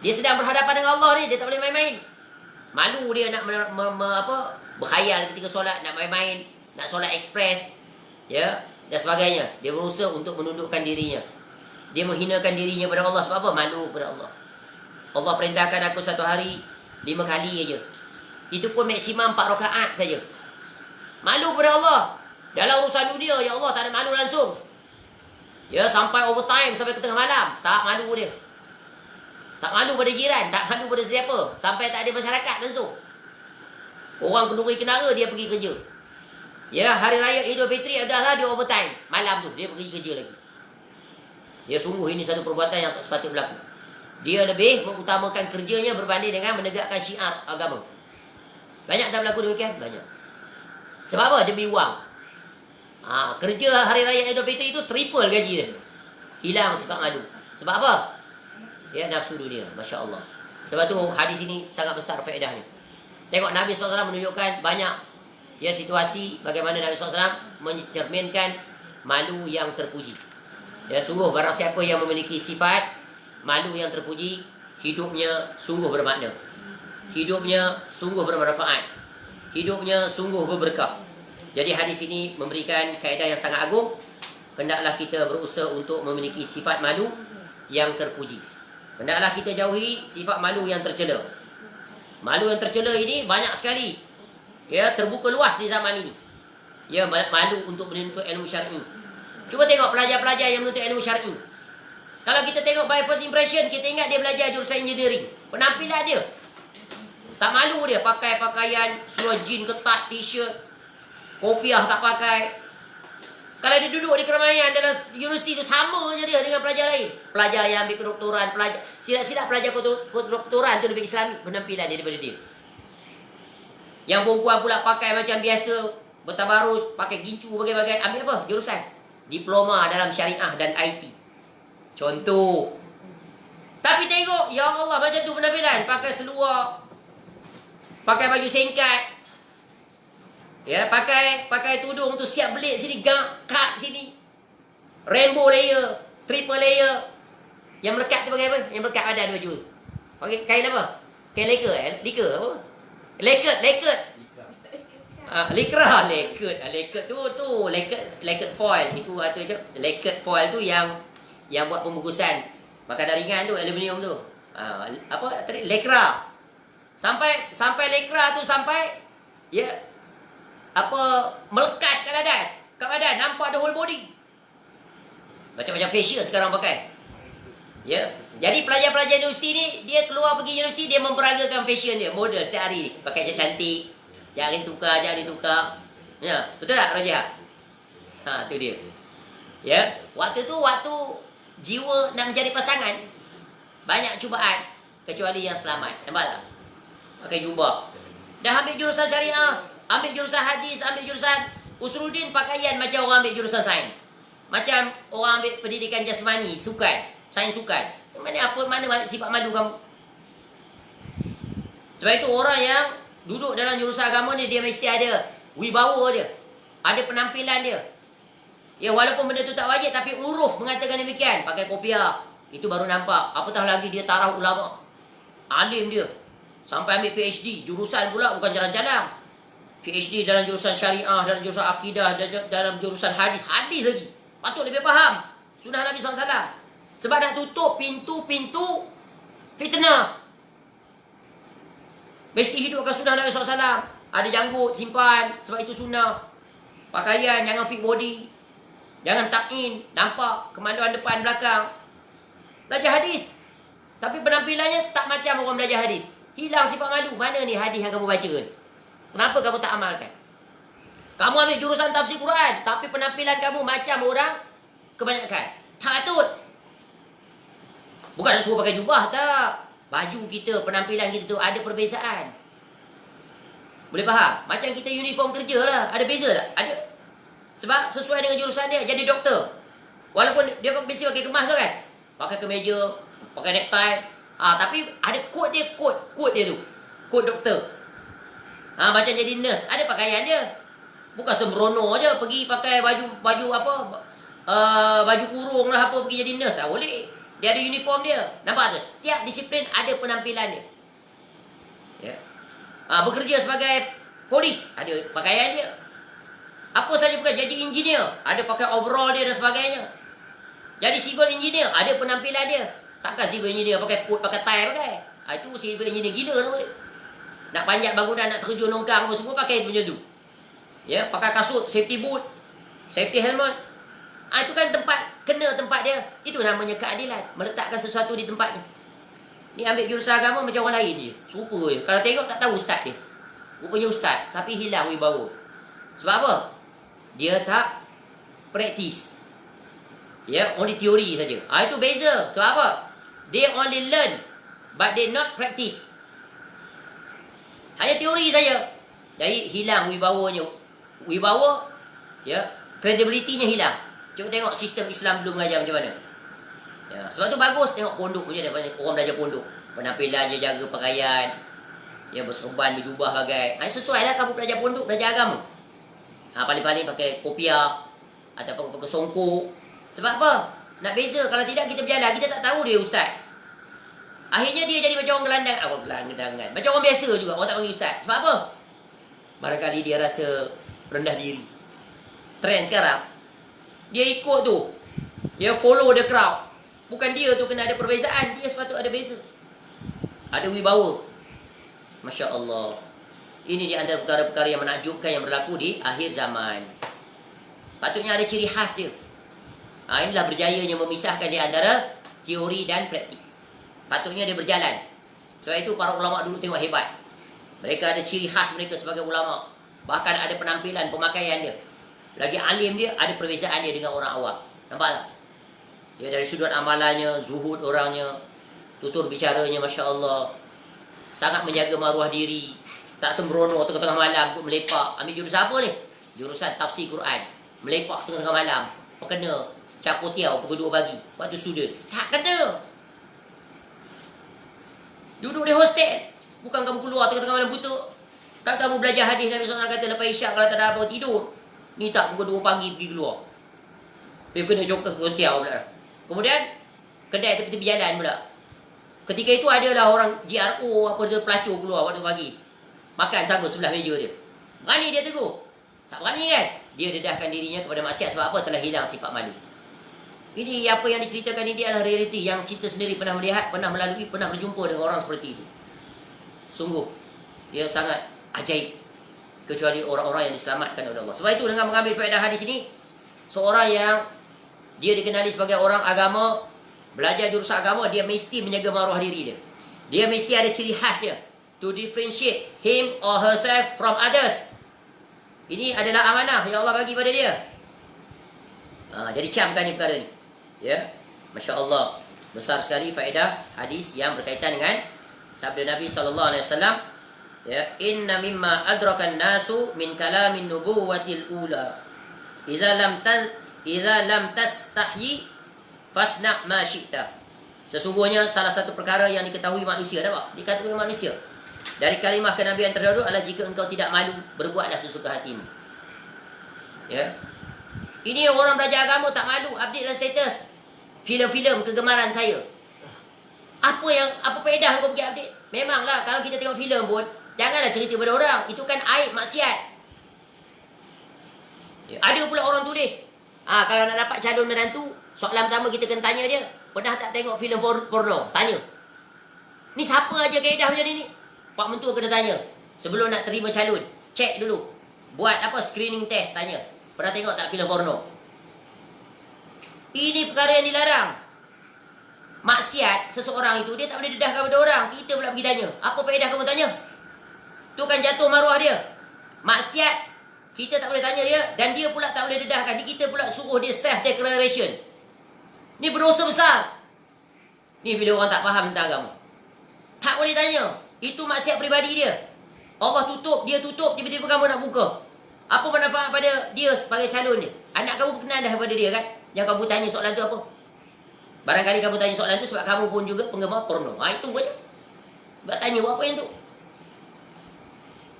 Dia sedang berhadapan dengan Allah ni, dia tak boleh main-main. Malu dia nak berkhayal ketika solat, nak main-main, nak solat ekspres, ya, dan sebagainya. Dia berusaha untuk menundukkan dirinya. Dia menghinakan dirinya kepada Allah sebab apa? Malu kepada Allah. Allah perintahkan aku satu hari 5 kali aja. Itu pun maksimum 4 rakaat saja. Malu kepada Allah. Dalam urusan dunia, ya Allah, tak ada malu langsung. Ya, sampai overtime, sampai ke tengah malam. Tak malu dia. Tak malu pada jiran, tak malu pada siapa. Sampai tak ada masyarakat langsung. Orang kenduri kenara, dia pergi kerja. Ya, hari raya Idul Fitri adalah dia overtime. Malam tu, dia pergi kerja lagi. Ya, sungguh ini satu perbuatan yang tak sepatutnya berlaku. Dia lebih mengutamakan kerjanya berbanding dengan menegakkan syiar agama. Banyak tak berlaku demikian? Banyak. Sebab apa? Demi wang. Kerja hari raya Idul Fitri itu triple gaji dia. Hilang sifat malu. Sebab apa? Ya, nafsu dunia. Masya Allah. Sebab tu hadis ini sangat besar faedahnya. Tengok Nabi SAW menunjukkan banyak situasi bagaimana Nabi SAW mencerminkan malu yang terpuji. Ya, sungguh barang siapa yang memiliki sifat malu yang terpuji, hidupnya sungguh bermakna. Hidupnya sungguh bermanfaat. Hidupnya sungguh berberkah. Jadi hadis ini memberikan kaedah yang sangat agung. Hendaklah kita berusaha untuk memiliki sifat malu yang terpuji. Hendaklah kita jauhi sifat malu yang tercela. Malu yang tercela ini banyak sekali. Ya, terbuka luas di zaman ini. Ya, malu untuk menuntut ilmu syar'i. Cuba tengok pelajar-pelajar yang menuntut ilmu syar'i. Kalau kita tengok by first impression, kita ingat dia belajar jurusan engineering. Penampilan dia tak malu dia, pakai pakaian seluar jean ketat, t-shirt, kopiah tak pakai. Kalau dia duduk di keramaian dalam universiti itu, sama saja dia dengan pelajar lain. Pelajar yang ambil kedoktoran, pelajar silap-silap pelajar kedoktoran itu lebih Islami penampilan dia daripada dia. Yang perempuan pula pakai macam biasa, bertabarus, pakai gincu, bagai-bagai. Ambil apa? Jurusan diploma dalam syariah dan IT. Contoh. Tapi tengok, ya Allah, macam tu penampilan. Pakai seluar, pakai baju singkat, ya, pakai tudung tu siap belit sini, kat sini, rainbow layer, triple layer. Yang melekat tu pakai apa? Yang melekat badan baju. Pakai kain apa? Kain leka, leka apa? Leket. Likra, leket tu leket foil. Itu je. Leket foil tu yang buat pembungkusan makanan ringan tu, aluminium tu. Apa? Lekra. Sampai lekra tu sampai ya, melekat kat badan. kat badan, nampak the whole body. Macam-macam facial sekarang pakai. Ya. Jadi pelajar-pelajar universiti ni, dia keluar pergi universiti, dia memperagakan fashion dia, model setiap hari. Pakai cantik, jangan tukar. Ya, betul tak Raja? Ha, tu dia. Ya, waktu tu jiwa nak mencari pasangan, banyak cubaan kecuali yang selamat. Nampak tak? Pakai jubah. Dah ambil jurusan syariah, ambil jurusan hadis, ambil jurusan Usuluddin, pakaian macam orang ambil jurusan sains. Macam orang ambil pendidikan jasmani, sukan, sains sukan. Mana sifat malu kamu? Sebab itu orang yang duduk dalam jurusan agama ni, dia mesti ada wibawa dia, ada penampilan dia. Ya, walaupun benda tu tak wajib, tapi uruf mengatakan demikian. Pakai kopiah, itu baru nampak. Apatah lagi dia taraf ulama, alim dia, sampai ambil PhD, jurusan pula bukan jalan-jalan. PhD dalam jurusan syariah, dalam jurusan akidah, dalam jurusan hadis lagi. Patut lebih faham sunnah Nabi SAW. Sebab nak tutup pintu-pintu fitnah. Mesti hidupkan sunnah Nabi SAW. Ada janggut, simpan, sebab itu sunnah. Pakaian, jangan fit body, jangan tuck-in, nampak kemaluan depan belakang. Belajar hadis, tapi penampilannya tak macam orang belajar hadis. Hilang sifat malu. Mana ni hadis yang kamu baca ni? Kenapa kamu tak amalkan? Kamu ambil jurusan tafsir Quran, tapi penampilan kamu macam orang kebanyakan. Tak patut. Bukan nak suruh pakai jubah, tak. Baju kita, penampilan kita tu ada perbezaan. Boleh faham? Macam kita uniform kerja lah. Ada beza tak? Ada. Sebab sesuai dengan jurusan dia, jadi doktor. Walaupun dia mesti pakai kemas tu kan, pakai kemeja, pakai necktie. Tapi ada kod dia, kod dia tu. Kod doktor. Macam jadi nurse, ada pakaian dia. Bukan sembrono je pergi pakai baju apa, baju kurung lah apa, pergi jadi nurse. Tak boleh. Dia ada uniform dia. Nampak tu? Setiap disiplin ada penampilan dia. Ya. Bekerja sebagai polis, ada pakaian dia. Apa saja bukan, jadi engineer, ada pakai overall dia dan sebagainya. Jadi civil engineer, ada penampilan dia. Takkan civil engineer pakai coat, pakai tie pakai. Itu civil engineer gila tu boleh. Nak panjat bangunan, nak terjun longkang, semua pakai macam tu. Ya, pakai kasut, safety boot, safety helmet. Itu kan tempat, kena tempat dia. Itu namanya keadilan, meletakkan sesuatu di tempatnya. Ni ambil jurusan agama macam orang lain je. Serupa je. Kalau tengok tak tahu ustaz dia. Rupanya ustaz, tapi hilang wibawa. Sebab apa? Dia tak praktis. Ya, only teori saja. Itu beza. Sebab apa? They only learn, but they not practice. Hanya teori saja. Jadi hilang wibawanya. Wibawa, ya, credibility-nya hilang. Cuba tengok sistem Islam dulu mengajar macam mana. Ya, sebab tu bagus tengok pondok macam mana. Orang belajar pondok, penampilannya, jaga pakaian, ya, berserban, berjubah bagai. Sesuai lah kamu belajar pondok, belajar agama. Paling-paling pakai kopiah ataupun pakai songkok. Sebab apa? Nak beza. Kalau tidak kita berjalan, kita tak tahu dia ustaz. Akhirnya dia jadi macam orang gelandangan. Macam orang biasa juga, orang tak panggil ustaz. Sebab apa? Barangkali dia rasa rendah diri. Trend sekarang, dia ikut tu, dia follow the crowd. Bukan dia tu kena ada perbezaan, dia sepatut ada beza, ada wibawa. Masya Allah. Ini di antara perkara-perkara yang menakjubkan yang berlaku di akhir zaman. Patutnya ada ciri khas dia. Inilah berjayanya memisahkan di antara teori dan praktik. Patutnya dia berjalan. Sebab itu para ulama dulu tengok hebat. Mereka ada ciri khas mereka sebagai ulama. Bahkan ada penampilan, pemakaian dia. Lagi alim dia, ada perbezaan dia dengan orang awam. Nampak tak? Dia dari sudut amalannya, zuhud orangnya, tutur bicaranya, Masya Allah. Sangat menjaga maruah diri. Tak sembrono tengah-tengah malam untuk melepak. Ambil jurusan apa ni? Jurusan tafsir Quran. Melepak tengah-tengah malam. Kena cakotiau pukul 2 pagi. Waktu student. Tak kena. Duduk di hostel. Bukan kamu keluar tengah-tengah malam buta. Tak kamu belajar hadis Nabi SAW kata lepas isyak kalau tak ada apa tidur. Ni tak pukul 2 pagi pergi keluar. Dia kena cokak cakotiau pula. Kemudian kedai tepi-tepi jalan pula. Ketika itu adalah orang GRO apa dia pelacur keluar waktu pagi. Makan sama sebelah meja dia. Berani dia tegur? Tak berani kan? Dia dedahkan dirinya kepada maksiat sebab apa? Telah hilang sifat malu. Ini apa yang diceritakan ini adalah realiti yang kita sendiri pernah melihat, pernah melalui, pernah berjumpa dengan orang seperti itu. Sungguh, ia sangat ajaib kecuali orang-orang yang diselamatkan oleh Allah. Sebab itu dengan mengambil faedah hadis ini, seorang yang dia dikenali sebagai orang agama, belajar jurusan agama, dia mesti menjaga maruah diri dia. Dia mesti ada ciri khas dia, to differentiate him or herself from others. Ini adalah amanah yang Allah bagi pada dia. Jadi camkan ni perkara ni. Ya, Masya Allah, besar sekali faedah hadis yang berkaitan dengan sabda Nabi SAW. Ya, inna mimma adrakan nasu min kalamin nubuwatil ula. Idza lam tastahyi fasna' ma syi'ta. Sesungguhnya salah satu perkara yang diketahui manusia, tak? Diketahui manusia dari kalimah kenabian terdahulu adalah jika engkau tidak malu, berbuatlah sesuka hatimu. Ya. Ini orang belajar agama tak malu update dalam status filem-filem kegemaran saya. Apa faedah kau pergi update? Memanglah kalau kita tengok filem pun janganlah cerita pada orang, itu kan aib maksiat. Ya. Ada pula orang tulis, kalau nak dapat calon menantu, soalan pertama kita kena tanya dia, pernah tak tengok filem porno? Tanya. Ni siapa aja kaedah macam ni? Pak mentua kena tanya. Sebelum nak terima calon, cek dulu. Buat screening test, tanya. Pernah tengok tak filem porno? Ini perkara yang dilarang. Maksiat seseorang itu, dia tak boleh dedahkan pada orang. Kita pula pergi tanya. Apa faedah kamu tanya? Tu kan jatuh maruah dia. Maksiat, kita tak boleh tanya dia, dan dia pula tak boleh dedahkan. Kita pula suruh dia self-declaration. Ni berdosa besar. Ni bila orang tak faham tentang agama. Tak boleh tanya. Itu maksiat peribadi dia. Allah tutup, dia tutup, tiba-tiba kamu nak buka. Apa manfaat pada dia sebagai calon dia? Anak kamu kenal dah pada dia kan? Yang kamu tanya soalan tu apa? Barangkali kamu tanya soalan tu sebab kamu pun juga penggemar porno. Itu aja. Sebab tanya buat apa yang tu?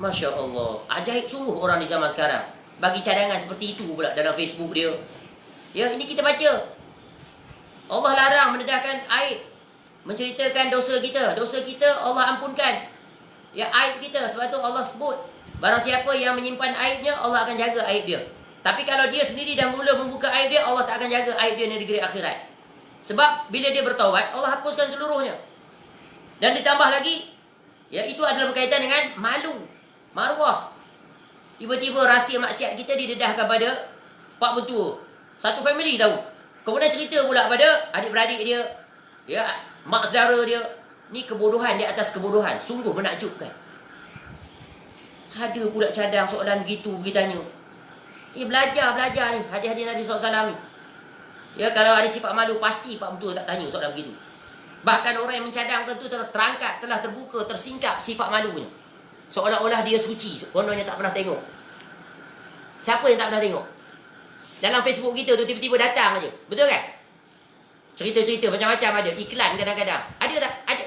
Masya Allah. Ajaib sungguh orang di zaman sekarang. Bagi cadangan seperti itu pula dalam Facebook dia. Ya, ini kita baca. Allah larang mendedahkan aib, menceritakan dosa kita. Dosa kita Allah ampunkan. Ya, aib kita. Sebab tu Allah sebut, barang siapa yang menyimpan aibnya, Allah akan jaga aib dia. Tapi kalau dia sendiri dah mula membuka aib dia, Allah tak akan jaga aib dia di negeri akhirat. Sebab bila dia bertaubat, Allah hapuskan seluruhnya. Dan ditambah lagi, ya, itu adalah berkaitan dengan malu, maruah. Tiba-tiba rahsia maksiat kita didedahkan pada pak mentua. Satu family tahu. Kemudian cerita pula pada adik-beradik dia, ya, mak saudara dia. Ni kebodohan di atas kebodohan. Sungguh menakjubkan. Ada pula cadang soalan begitu, pergi tanya. Ni belajar ni, hadis-hadis Nabi SAW ni. Ya, kalau ada sifat malu, pasti pak mentua tak tanya soalan begitu. Bahkan orang yang mencadangkan tu telah terangkat, telah terbuka, tersingkap sifat malunya. Seolah-olah dia suci, kononnya tak pernah tengok. Siapa yang tak pernah tengok? Dalam Facebook kita tu tiba-tiba datang aja. Betul kan? Cerita-cerita macam-macam ada. Iklan kadang-kadang. Ada tak? Ada.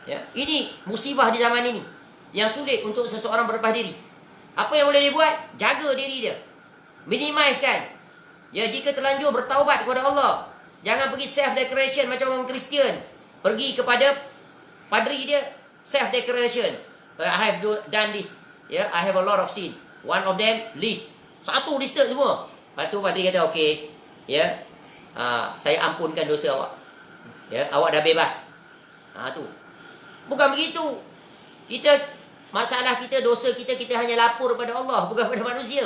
Ya, ini musibah di zaman ini. Yang sulit untuk seseorang berlepas diri. Apa yang boleh dia buat? Jaga diri dia. Minimize kan? Ya, jika terlanjur bertaubat kepada Allah. Jangan pergi self-declaration macam orang Kristian. Pergi kepada padri dia, self-declaration. I have done this. Yeah, I have a lot of sin. One of them, list. Satu listed semua. Lepas tu padri kata, okey. Ya, saya ampunkan dosa awak. Ya, awak dah bebas. Tu. Bukan begitu. Masalah kita, dosa kita hanya lapor pada Allah, bukan pada manusia.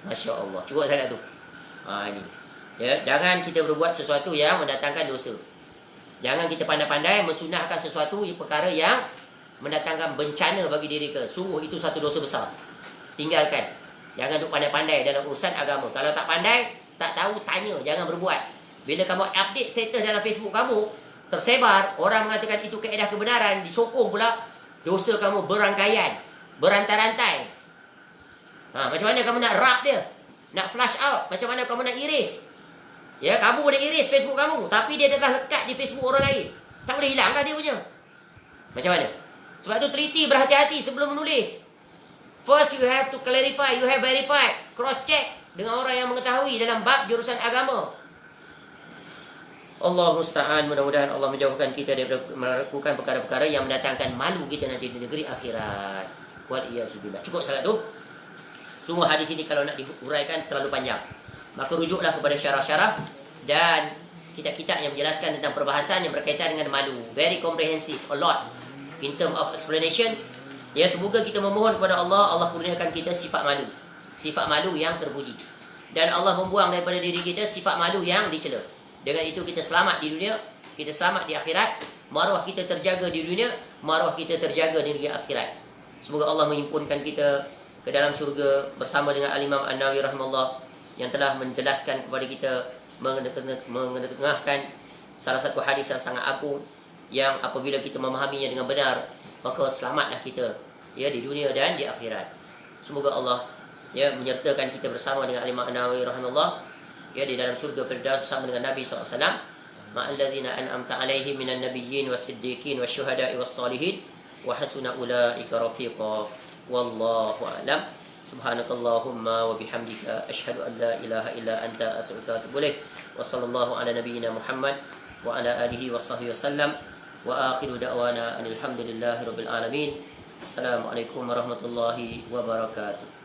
Masya Allah. Cukup sangat tu. Ini. Ya, jangan kita berbuat sesuatu yang mendatangkan dosa. Jangan kita pandai-pandai mensunahkan sesuatu perkara yang mendatangkan bencana bagi diri kita. Sungguh itu satu dosa besar. Tinggalkan. Jangan duk pandai-pandai dalam urusan agama. Kalau tak pandai, tak tahu, tanya. Jangan berbuat. Bila kamu update status dalam Facebook kamu, tersebar, orang mengatakan itu kaedah kebenaran, disokong pula, dosa kamu berangkaian, berantai-rantai. Macam mana kamu nak rub dia? Nak flush out? Macam mana kamu nak iris? Ya, kamu boleh iris Facebook kamu, tapi dia telah lekat di Facebook orang lain. Tak boleh hilanglah dia punya. Macam mana? Sebab tu teliti, berhati-hati sebelum menulis. First you have to clarify, you have verified, cross check dengan orang yang mengetahui dalam bab jurusan agama. Allah musta'an, mudah-mudahan Allah menjauhkan kita daripada melakukan perkara-perkara yang mendatangkan malu kita nanti di negeri akhirat. Wal-iyazubillah. Cukup sangat tu. Semua hadis ini kalau nak diuraikan terlalu panjang. Maka rujuklah kepada syarah-syarah dan kitab-kitab yang menjelaskan tentang perbahasan yang berkaitan dengan malu. Very comprehensive, a lot in term of explanation. Ya, semoga kita memohon kepada Allah, Allah kurniakan kita sifat malu. Sifat malu yang terpuji. Dan Allah membuang daripada diri kita sifat malu yang dicela. Dengan itu kita selamat di dunia, kita selamat di akhirat, maruah kita terjaga di dunia, maruah kita terjaga di negeri akhirat. Semoga Allah menghimpunkan kita ke dalam syurga bersama dengan Al-Imam An-Nawawi rahimahullah yang telah menjelaskan kepada kita, mengetengahkan salah satu hadis yang sangat agung yang apabila kita memahaminya dengan benar, maka selamatlah kita ya di dunia dan di akhirat. Semoga Allah ya menyertakan kita bersama dengan Al-Imam An-Nawawi rahimahullah ya di dalam syurga Firdaus bersama dengan Nabi SAW, ma'alladzina an'amta alaihim minan nabiyyin was-siddiqin wasyuhada'i was-salihin wa hasuna ulaika rafiqa. Wallahu a'lam. Subhanakallahumma wa bihamdika asyhadu an la ilaha illa anta astaghfiruka wa atubu ilaik. Wa sallallahu ala nabiyyina Muhammad wa ala alihi wa sahbihi wasallam. Wa akhiru da'wana alhamdulillahi rabbil alamin. Assalamualaikum warahmatullahi wabarakatuh.